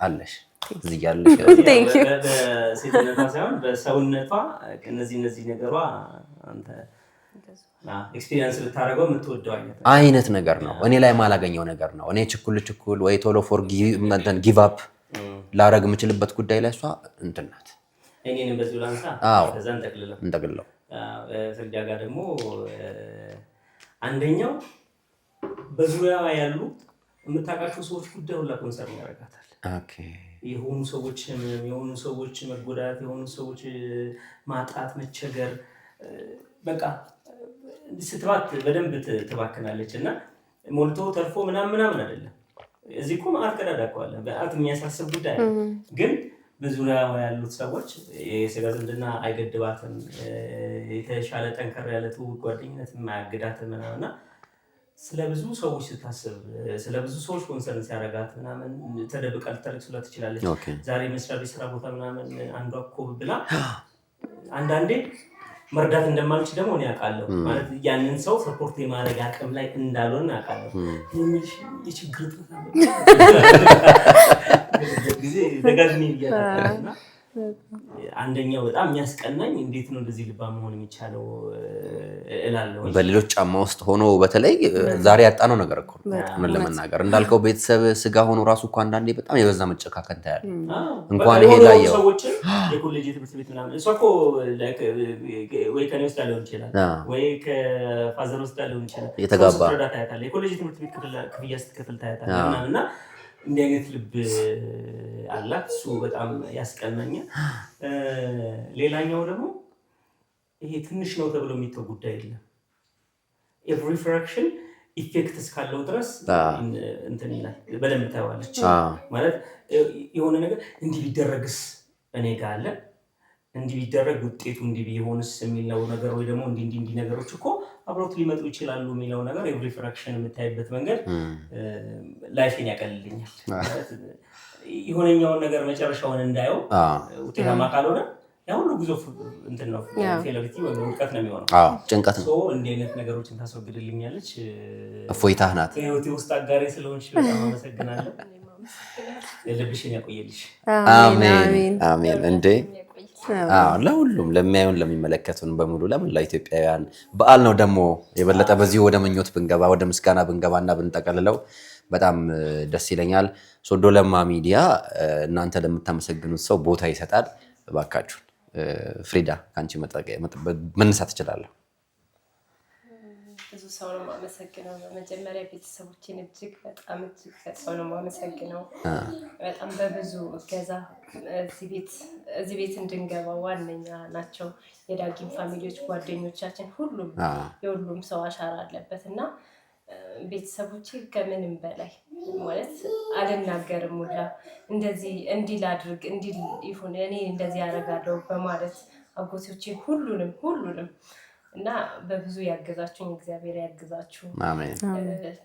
አለሽ እዚህ ያለሽ ቴንክ ዩ በሴትነቷ ሳይሆን በሰውነቷ እነዚህ ነገሯ አንተ ኤክስፒሪየንስ ልታረገው የምትወደው አይነት ነገር ነው እኔ ላይ ማላገኘው ነገር ነው እኔ ችኩል ወይ ቶሎ ጊቭ አፕ ላረግ የምችልበት ጉዳይ ላይ እሷ እንትን ናት እኔንም በዚህ ላንሳ ከዛ እንጠቅልለው ፍርጃ ጋር ደግሞ አንደኛው በዙሪያዋ ያሉ የምታውቃቸው ሰዎች ጉዳይ ሁላ ኮንሰርን ያደርጋታል ኦኬ የሆኑ ሰዎች መጎዳት የሆኑ ሰዎች ማጣት መቸገር በቃ ስትባት በደንብ ትባክናለች እና ሞልቶ ተርፎ ምናምን አይደለም እዚህ እኮ ማለት ቀዳዳቀዋለ በአት የሚያሳስብ ጉዳይ ግን በዙሪያው ያሉት ሰዎች የስጋ ዝምድና አይገድባትም የተሻለ ጠንከር ያለ ትውውቅ ጓደኝነት የማያግዳትም ምናምንና ስለብዙ ሰዎች ስታስብ ስለብዙ ሰዎች ኮንሰርን ሲያረጋት ምናምን ተደብቃ ልታለቅስ ትችላለች ዛሬ መስሪያ ቤት ስራ ቦታ ምናምን አንዷ እኮ ብላ አንዳንዴ መርዳት እንደማልች ደግሞ እኔ አውቃለሁ ማለት ያንን ሰው ሰፖርት የማድረግ አቅም ላይ እንዳልሆነ አውቃለሁ የችግር ጊዜ ደጋግሜ እያደረግና አንደኛው በጣም የሚያስቀናኝ እንዴት ነው እንደዚህ ልባ መሆን የሚቻለው እላለሁ በሌሎች ጫማ ውስጥ ሆኖ በተለይ ዛሬ ያጣነው ነገር እኮ ምን ለመናገር እንዳልከው ቤተሰብ ስጋ ሆኖ ራሱ እኮ አንዳንዴ በጣም የበዛ መጨካከን ታያለህ እንኳን ይሄ ላይ ያው ሰዎች የኮሌጅ ትምህርት ቤት ምናምን እሷ እኮ ወይ ከኔ ውስጥ ሊሆን ይችላል ወይ ከፋዘር ውስጥ ሊሆን ይችላል የተጋባ የኮሌጅ ትምህርት ቤት ክፍያ ስትከፍል ታያታለህ ምናምንና እንዲህ አይነት ልብ አላት እሱ በጣም ያስቀናኛል ሌላኛው ደግሞ ይሄ ትንሽ ነው ተብሎ የሚተው ጉዳይ የለም ኤቭሪ ፍራክሽን ኢፌክት እስካለው ድረስ እንትን ይላል በደንብ ታየዋለች ማለት የሆነ ነገር እንዲህ ቢደረግስ እኔ ጋር አለ እንዲህ ቢደረግ ውጤቱ እንዲህ ቢሆንስ የሚለው ነገር ወይ ደግሞ እንዲህ ነገሮች እኮ አብሮት ሊመጡ ይችላሉ የሚለው ነገር ኤቭሪ ፍራክሽን የምታይበት መንገድ ላይፍን ያቀልልኛል የሆነኛውን ነገር መጨረሻውን እንዳየው ውጤታማ ካልሆነ ያ ሁሉ ጉዞ እንትን ነው ፌሎሪቲ ወይ ውድቀት ነው የሚሆነው ጭንቀት ነው እንዲህ አይነት ነገሮችን ታስወግድልኛለች እፎይታህ ናት ህይወቴ ውስጥ አጋሬ ስለሆንሽ በጣም አመሰግናለሁ ልብሽን ያቆየልሽ አሜን አሜን እንዴ ለሁሉም ለሚያዩን ለሚመለከቱን በሙሉ ለምን ኢትዮጵያውያን በዓል ነው ደግሞ የበለጠ በዚህ ወደ ምኞት ብንገባ ወደ ምስጋና ብንገባና ብንጠቀልለው በጣም ደስ ይለኛል ሶዶ ለማ ሚዲያ እናንተ ለምታመሰግኑት ሰው ቦታ ይሰጣል እባካችሁ ፍሪዳ ካንቺ መነሳት ትችላለህ ብዙ ሰው ነው ማመሰግነው በመጀመሪያ ቤተሰቦቼን እጅግ በጣም ሰው ነው ማመሰግነው በጣም በብዙ እገዛ እዚህ ቤት እንድንገባ ዋነኛ ናቸው የዳጊም ፋሚሊዎች ጓደኞቻችን ሁሉም የሁሉም ሰው አሻራ አለበትና ቤተሰቦቼ ከምንም በላይ ማለት አልናገርም ሁላ እንደዚህ እንዲህ ላድርግ እንዲህ ይሁን እኔ እንደዚህ ያደርጋለሁ በማለት አጎቶቼ ሁሉንም እና በብዙ ያገዛችሁኝ እግዚአብሔር ያግዛችሁ አሜን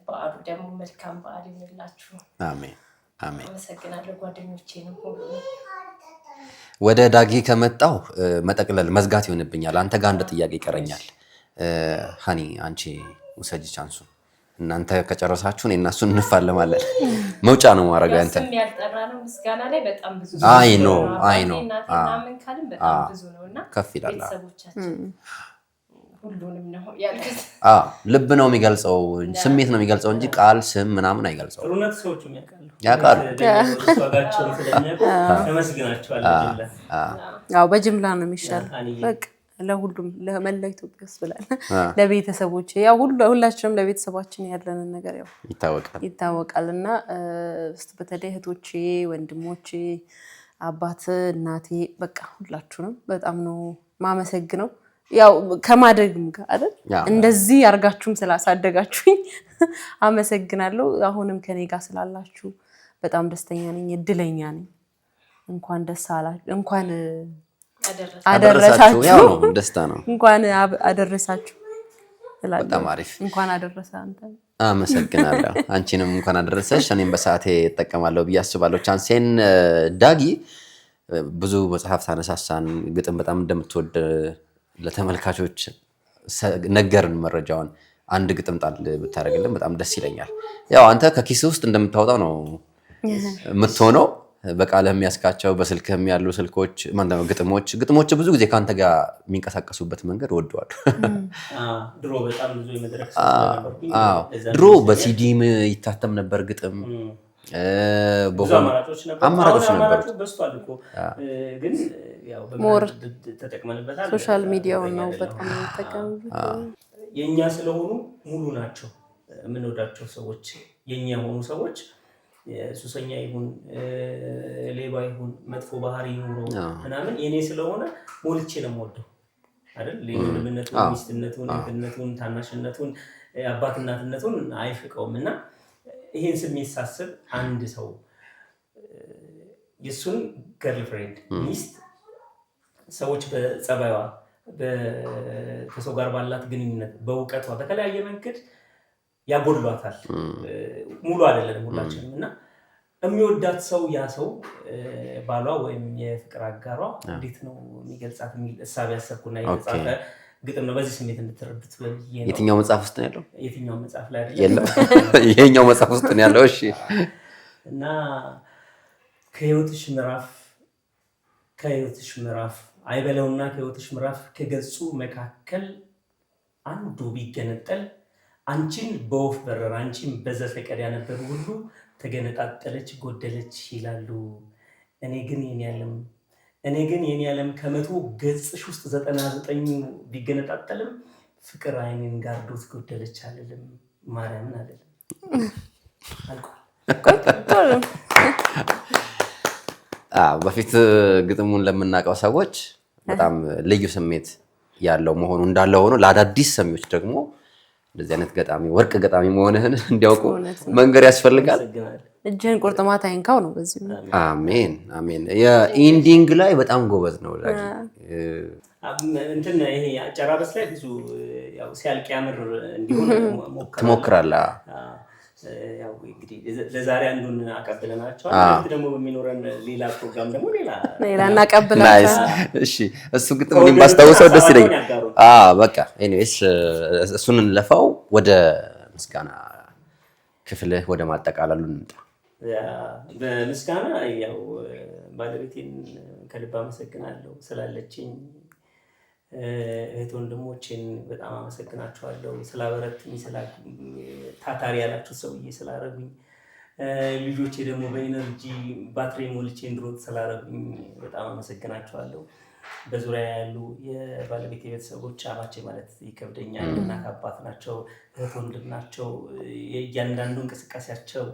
በዓሉ ደግሞ መልካም በዓል ይሁንላችሁ አሜን አሜን አመሰግናለሁ ጓደኞቼንም ሁሉ ወደ ዳጊ ከመጣው መጠቅለል መዝጋት ይሆንብኛል አንተ ጋር አንድ ጥያቄ ይቀረኛል ሃኒ አንቺ ውሰጂ ቻንሱ እናንተ ከጨረሳችሁ እኔና እሱ እንፋለማለን መውጫ ነው ማረጋ አንተ ስም ያልጠራ ነው ምስጋና ላይ በጣም ብዙ አይ ኖ እናምን ካልን በጣም ብዙ ነውና ከፍ ይላል ቤተሰቦቻችን ሁሉንም ነው ያልኩት ልብ ነው የሚገልጸው ስሜት ነው የሚገልጸው እንጂ ቃል ስም ምናምን አይገልጸው ሩነት ሰዎች ያውቃሉ ሰጋቸው ስለሚያውቁ ተመስግናቸዋለሁ ያው በጅምላ ነው የሚሻል በቃ ለሁሉም ለመላ ኢትዮጵያ ስብላል ለቤተሰቦቼ ያው ሁላችንም ለቤተሰባችን ያለንን ነገር ያው ይታወቃልና በተለይ እህቶቼ ወንድሞቼ አባት እናቴ በቃ ሁላችሁንም በጣም ነው ማመሰግነው ያው ከማደግም ጋር አይደል እንደዚህ አርጋችሁም ስላሳደጋችሁኝ አመሰግናለሁ አሁንም ከኔ ጋር ስላላችሁ በጣም ደስተኛ ነኝ እድለኛ ነኝ እንኳን ደስ አላችሁ እንኳን አደረሳችሁ ያው ነው ደስታ ነው እንኳን አደረሳችሁ በጣም አሪፍ እንኳን አደረሰ አንተ አመሰግናለሁ አንቺንም እንኳን አደረሰሽ እኔም በሰዓቴ እጠቀማለሁ ብያስባለሁ ቻንሴን ዳጊ ብዙ መጽሐፍ ታነሳሳን ግጥም በጣም እንደምትወድ ለተመልካቾች ነገርን መረጃውን አንድ ግጥም ጣል ብታረግልን በጣም ደስ ይለኛል ያው አንተ ከኪስ ውስጥ እንደምታወጣው ነው የምትሆነው በቃልህ የሚያስካቸው በስልክህም ያሉ ስልኮች ማንደው ግጥሞች ብዙ ጊዜ ካንተ ጋር የሚንቀሳቀሱበት መንገድ ወደዋለሁ ድሮ በጣም ብዙ የመድረክ ድሮ በሲዲም ይታተም ነበር ግጥም አማራጮች ነበሩ በስቷል እኮ ግን ያው ተጠቅመንበታል ሶሻል ሚዲያው ነው በጣም ተጠቅመን የኛ ስለሆኑ ሙሉ ናቸው የምንወዳቸው ሰዎች የኛ ሆኑ ሰዎች ሱሰኛ ይሁን ሌባ ይሁን መጥፎ ባህሪ ኑሮ ምናምን የኔ ስለሆነ ሞልቼ ነው የምወደው አይደል ለምነቱን ሚስትነቱን እህትነቱን ታናሽነቱን አባትነቱን አይፍቀውምና ይሄን ስሜት ሳስብ አንድ ሰው የሱን ገርልፍሬንድ ሚስት ሰዎች በጸባይዋ ከሰው ጋር ባላት ግንኙነት በእውቀቷ በተለያየ መንገድ ያጎድሏታል። ሙሉ አይደለም ሁላችንም እና የሚወዳት ሰው ያ ሰው ባሏ ወይም የፍቅር አጋሯ እንዴት ነው የሚገልጻት የሚል እሳቤ ያሰብኩና የተጻፈ ግጥም ነው። በዚህ ስሜት እንድትረዱት በሚል የትኛው መጽሐፍ ውስጥ ነው ያለው? የትኛው መጽሐፍ ላይ አይደለም ይሄኛው መጽሐፍ ውስጥ ነው ያለው። እሺ እና ከህይወትሽ ምዕራፍ አይበለውና ከህይወትሽ ምዕራፍ ከገጹ መካከል አንዱ ቢገነጠል አንቺን በወፍ በረር አንቺን በዘፈቀድ ያነበሩ ሁሉ ተገነጣጠለች ጎደለች ይላሉ። እኔ ግን የኔ ዓለም ከመቶ ገጽሽ ውስጥ 99 ቢገነጣጠልም ፍቅር አይኔን ጋርዶት ጎደለች አልልም። ማርያምን አልልም። በፊት ግጥሙን ለምናውቀው ሰዎች በጣም ልዩ ስሜት ያለው መሆኑ እንዳለ ሆኖ ለአዳዲስ ሰሚዎች ደግሞ እንደዚህ አይነት ገጣሚ ወርቅ ገጣሚ መሆንህን እንዲያውቁ መንገር ያስፈልጋል። እጅህን ቁርጥማት አይንካው ነው በዚህ። አሜን አሜን። የኢንዲንግ ላይ በጣም ጎበዝ ነው ዳጊ። እንትን ይሄ አጨራረስ ላይ ብዙ ያው ሲያልቅ ያምር እንዲሆን ትሞክራለህ። ያው እንግዲህ ለዛሬ አንዱን አቀብለናቸዋል። ደግሞ በሚኖረን ሌላ ፕሮግራም ደግሞ ሌላ እናቀብላለን። እሺ እሱ ግጥም እኔም ባስታውሰው ደስ ይለኛል። በቃ ኤኒዌይስ እሱን እንለፋው። ወደ ምስጋና ክፍልህ ወደ ማጠቃለሉ እንምጣ። በምስጋና ያው ባለቤቴን ከልብ አመሰግናለሁ ስላለችኝ። እህት ወንድሞቼን በጣም አመሰግናቸዋለሁ ስላበረቱኝ፣ ታታሪ ያላችሁ ሰውዬ ስላረጉኝ። ልጆቼ ደግሞ በኢነርጂ ባትሪ ሞልቼ እንድሮጥ ስላረጉኝ በጣም አመሰግናቸዋለሁ። በዙሪያ ያሉ የባለቤት ቤተሰቦች አባቼ ማለት ይከብደኛል። እናት አባት ናቸው፣ እህት ወንድም ናቸው። እያንዳንዱ እንቅስቃሴያቸው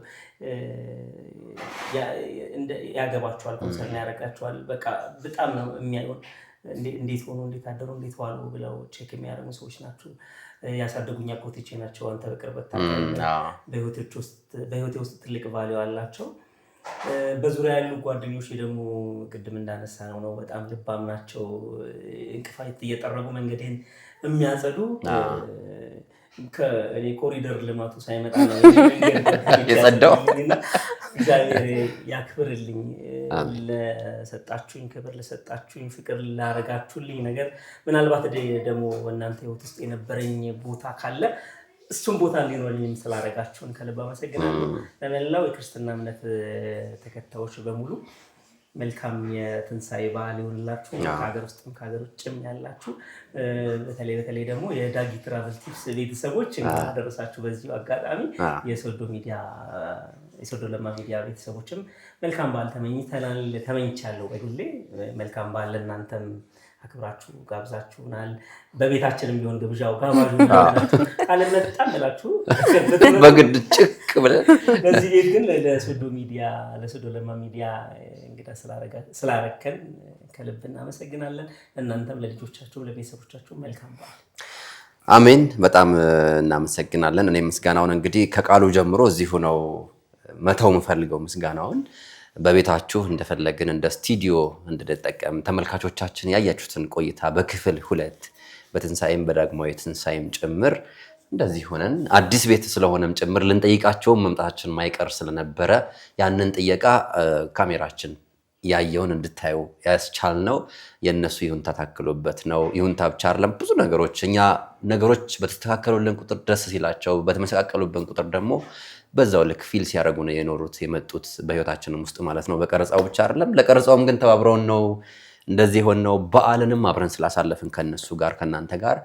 ያገባቸዋል፣ ኮንሰርን ያደርጋቸዋል። በቃ በጣም ነው የሚያዩን። እንዴት ሆኖ እንዴት አደሩ እንዴት ዋሉ ብለው ቼክ የሚያደርጉ ሰዎች ናቸው። ያሳደጉኝ አጎቶቼ ናቸው። አንተ በቅርበት በህይወቴ ውስጥ ትልቅ ቫልዩ አላቸው። በዙሪያ ያሉ ጓደኞች ደግሞ ቅድም እንዳነሳ ነው በጣም ልባም ናቸው። እንቅፋት እየጠረጉ መንገድን የሚያጸዱ ከእኔ ኮሪደር ልማቱ ሳይመጣ ነው የጸዳው። እግዚአብሔር ያክብርልኝ። ለሰጣችሁኝ ክብር፣ ለሰጣችሁኝ ፍቅር፣ ላረጋችሁልኝ ነገር ምናልባት ደግሞ እናንተ ህይወት ውስጥ የነበረኝ ቦታ ካለ እሱም ቦታ እንዲኖረኝም ስላረጋችሁን ከልብ አመሰግናለሁ። ለመላው የክርስትና እምነት ተከታዮች በሙሉ መልካም የትንሣኤ በዓል ይሆንላችሁ። ከሀገር ውስጥም ከሀገር ውጭም ያላችሁ በተለይ ደግሞ የዳጊ ትራቨል ቲፕስ ቤተሰቦች እንኳን ደረሳችሁ። በዚሁ አጋጣሚ የሶዶ ለማ ሚዲያ ቤተሰቦችም መልካም በዓል ተመኝቻለሁ። በግሌ መልካም በዓል ለእናንተም አክብራችሁ ጋብዛችሁናል። በቤታችንም ቢሆን ግብዣው ጋባዡ አለመጣም ብላችሁ በግድ ጭቅ ብለን በዚህ ቤት ግን ለሶዶ ለማ ሚዲያ እንግዳ ስላረከን ከልብ እናመሰግናለን። እናንተም ለልጆቻችሁ ለቤተሰቦቻችሁ መልካም በዓል። አሜን። በጣም እናመሰግናለን። እኔ ምስጋናውን እንግዲህ ከቃሉ ጀምሮ እዚሁ ነው መተው የምፈልገው። ምስጋናውን በቤታችሁ እንደፈለግን እንደ ስቱዲዮ እንድንጠቀም ተመልካቾቻችን ያያችሁትን ቆይታ በክፍል 2 በትንሣኤም በዳግማዊ ትንሣኤም ጭምር እንደዚህ ሆነን አዲስ ቤት ስለሆነም ጭምር ልንጠይቃቸው መምጣታችን ማይቀር ስለነበረ ያንን ጥየቃ ካሜራችን ያየውን እንድታዩ ያስቻልነው የነሱ ይሁንታ ታክሎበት ነው። ይሁንታ ብቻ አይደለም፣ ብዙ ነገሮች በተስተካከሉልን ቁጥር ደስ ሲላቸው፣ በተመሰቃቀሉብን ቁጥር ደግሞ በዛው ልክ ፊል ሲያደርጉ ነው የመጡት በህይወታችንም ውስጥ ማለት ነው። በቀረጻው ብቻ አይደለም፣ ለቀረጻውም ግን ተባብረውን ነው እንደዚህ ሆነው በዓልንም አብረን ስላሳለፍን ከነሱ ጋር ከናንተ ጋር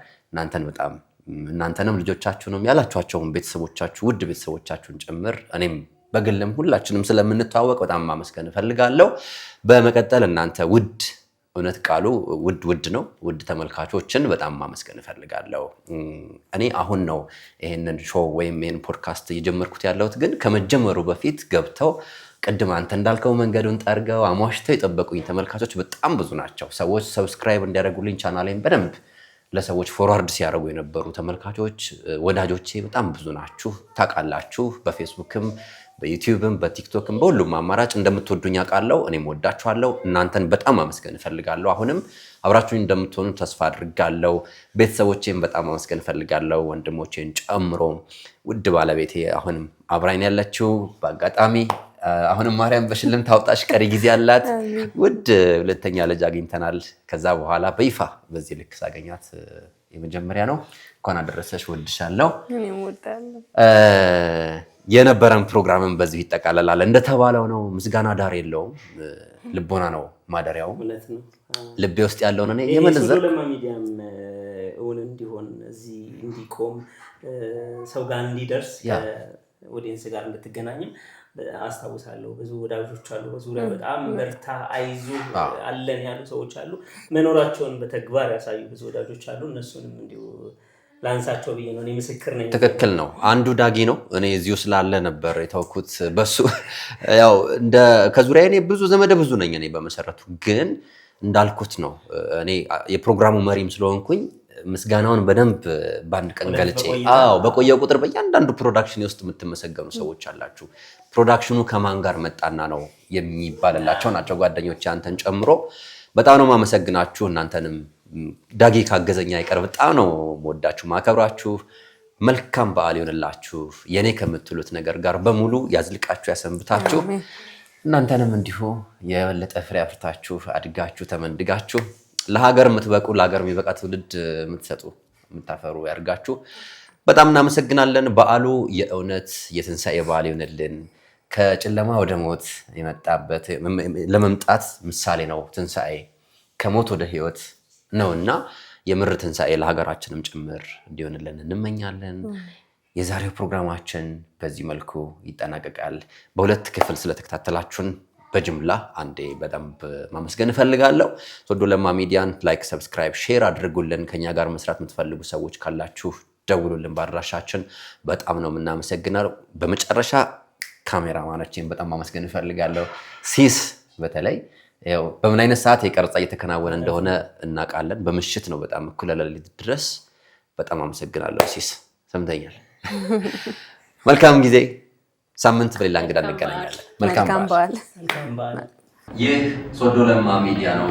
እናንተንም ልጆቻችሁንም ያላችኋቸውን ቤተሰቦቻችሁ ውድ ቤተሰቦቻችሁን ጭምር እኔም በግልም ሁላችንም ስለምንተዋወቅ በጣም ማመስገን እፈልጋለሁ። በመቀጠል እናንተ እውነት ቃሉ ውድ ነው ውድ ተመልካቾችን በጣም ማመስገን እፈልጋለሁ። እኔ አሁን ነው ይሄንን ሾው ወይም ይሄን ፖድካስት እየጀመርኩት ያለሁት፣ ግን ከመጀመሩ በፊት ገብተው ቅድም አንተ እንዳልከው መንገዱን ጠርገው አሟሽተው የጠበቁኝ ተመልካቾች በጣም ብዙ ናቸው። ሰዎች ሰብስክራይብ እንዲያደርጉልኝ ቻናሌን በደንብ ለሰዎች ፎርዋርድ ሲያደርጉ የነበሩ ተመልካቾች ወዳጆቼ በጣም ብዙ ናችሁ ታውቃላችሁ በፌስቡክም በዩቲዩብም በቲክቶክም በሁሉም አማራጭ እንደምትወዱኝ አውቃለሁ እኔም ወዳችኋለሁ እናንተን በጣም አመስገን እፈልጋለሁ አሁንም አብራችሁኝ እንደምትሆኑ ተስፋ አድርጋለሁ ቤተሰቦቼን በጣም አመስገን እፈልጋለሁ ወንድሞቼን ጨምሮ ውድ ባለቤቴ አሁንም አብራኝ ያለችው በአጋጣሚ አሁንም ማርያም በሽልም ታውጣሽ ቀሪ ጊዜ አላት ውድ ሁለተኛ ልጅ አግኝተናል ከዛ በኋላ በይፋ በዚህ ልክ ሳገኛት የመጀመሪያ ነው እንኳን አደረሰሽ ወድሻለሁ እኔም ወዳለሁ የነበረን ፕሮግራምን በዚህ ይጠቃለላል እንደተባለው ነው ምስጋና ዳር የለውም ልቦና ነው ማደሪያው ማለት ነው ልቤ ውስጥ ያለው ነው የመነዘር ሶዶለማ ሚዲያም እውን እንዲሆን እዚህ እንዲቆም ሰው ጋር እንዲደርስ ከኦዲየንስ ጋር እንድትገናኝም አስተዋውሳለሁ ብዙ ወዳጆች አሉ በዙሪያ በጣም በርታ አይዙ አለን ያሉ ሰዎች አሉ መኖራቸውን በተግባር ያሳዩ ብዙ ወዳጆች አሉ እነሱንም እንዲሁ ላንሳቸው ብዬ ነው እኔ ምስክር ነኝ ትክክል ነው አንዱ ዳጊ ነው እኔ እዚሁ ስላለ ነበር የተወኩት በሱ ያው እንደ ከዙሪያ እኔ ብዙ ዘመደ ብዙ ነኝ እኔ በመሰረቱ ግን እንዳልኩት ነው እኔ የፕሮግራሙ መሪም ስለሆንኩኝ ምስጋናውን በደንብ ባንድ ቀን ገልጬ በቆየው ቁጥር በእያንዳንዱ ፕሮዳክሽን ውስጥ የምትመሰገኑ ሰዎች አላችሁ ፕሮዳክሽኑ ከማን ጋር መጣና ነው የሚባልላቸው ናቸው ጓደኞች አንተን ጨምሮ በጣም ነው ማመሰግናችሁ እናንተንም ዳጊ ካገዘኛ ይቀር በጣም ነው ወዳችሁ ማከብራችሁ መልካም በዓል ይሁንላችሁ የኔ ከምትሉት ነገር ጋር በሙሉ ያዝልቃችሁ ያሰንብታችሁ እናንተንም እንዲሁ የበለጠ ፍሬ አፍርታችሁ አድጋችሁ ተመንድጋችሁ ለሀገር የምትበቁ ለሀገር የሚበቃ ትውልድ የምትሰጡ የምታፈሩ ያርጋችሁ በጣም እናመሰግናለን በዓሉ የእውነት የትንሳኤ በዓል ይሁንልን ከጨለማ ወደ ሞት የመጣበት ለመምጣት ምሳሌ ነው ትንሳኤ ከሞት ወደ ህይወት ነውና የምር ትንሳኤ ለሀገራችንም ጭምር እንዲሆንልን እንመኛለን የዛሬው ፕሮግራማችን በዚህ መልኩ ይጠናቀቃል በሁለት ክፍል ስለተከታተላችሁን በጅምላ አንዴ በጣም ማመስገን እፈልጋለሁ ሶዶለማ ሚዲያን ላይክ ሰብስክራይብ ሼር አድርጉልን ከኛ ጋር መስራት የምትፈልጉ ሰዎች ካላችሁ ደውሉልን ባድራሻችን በጣም ነው እናመሰግናለሁ በመጨረሻ ካሜራማናችን በጣም ማመስገን እፈልጋለሁ ሲስ በተለይ ያው በምን አይነት ሰዓት የቀረጻ እየተከናወነ እንደሆነ እናውቃለን በመሽት ነው በጣም እኩለ ሌሊት ድረስ በጣም አመሰግናለሁ ሲስ ሰምተኛል መልካም ጊዜ ሳምንት በሌላ እንግዳ እንገናኛለን መልካም በዓል ይህ ሶዶለማ ሚዲያ ነው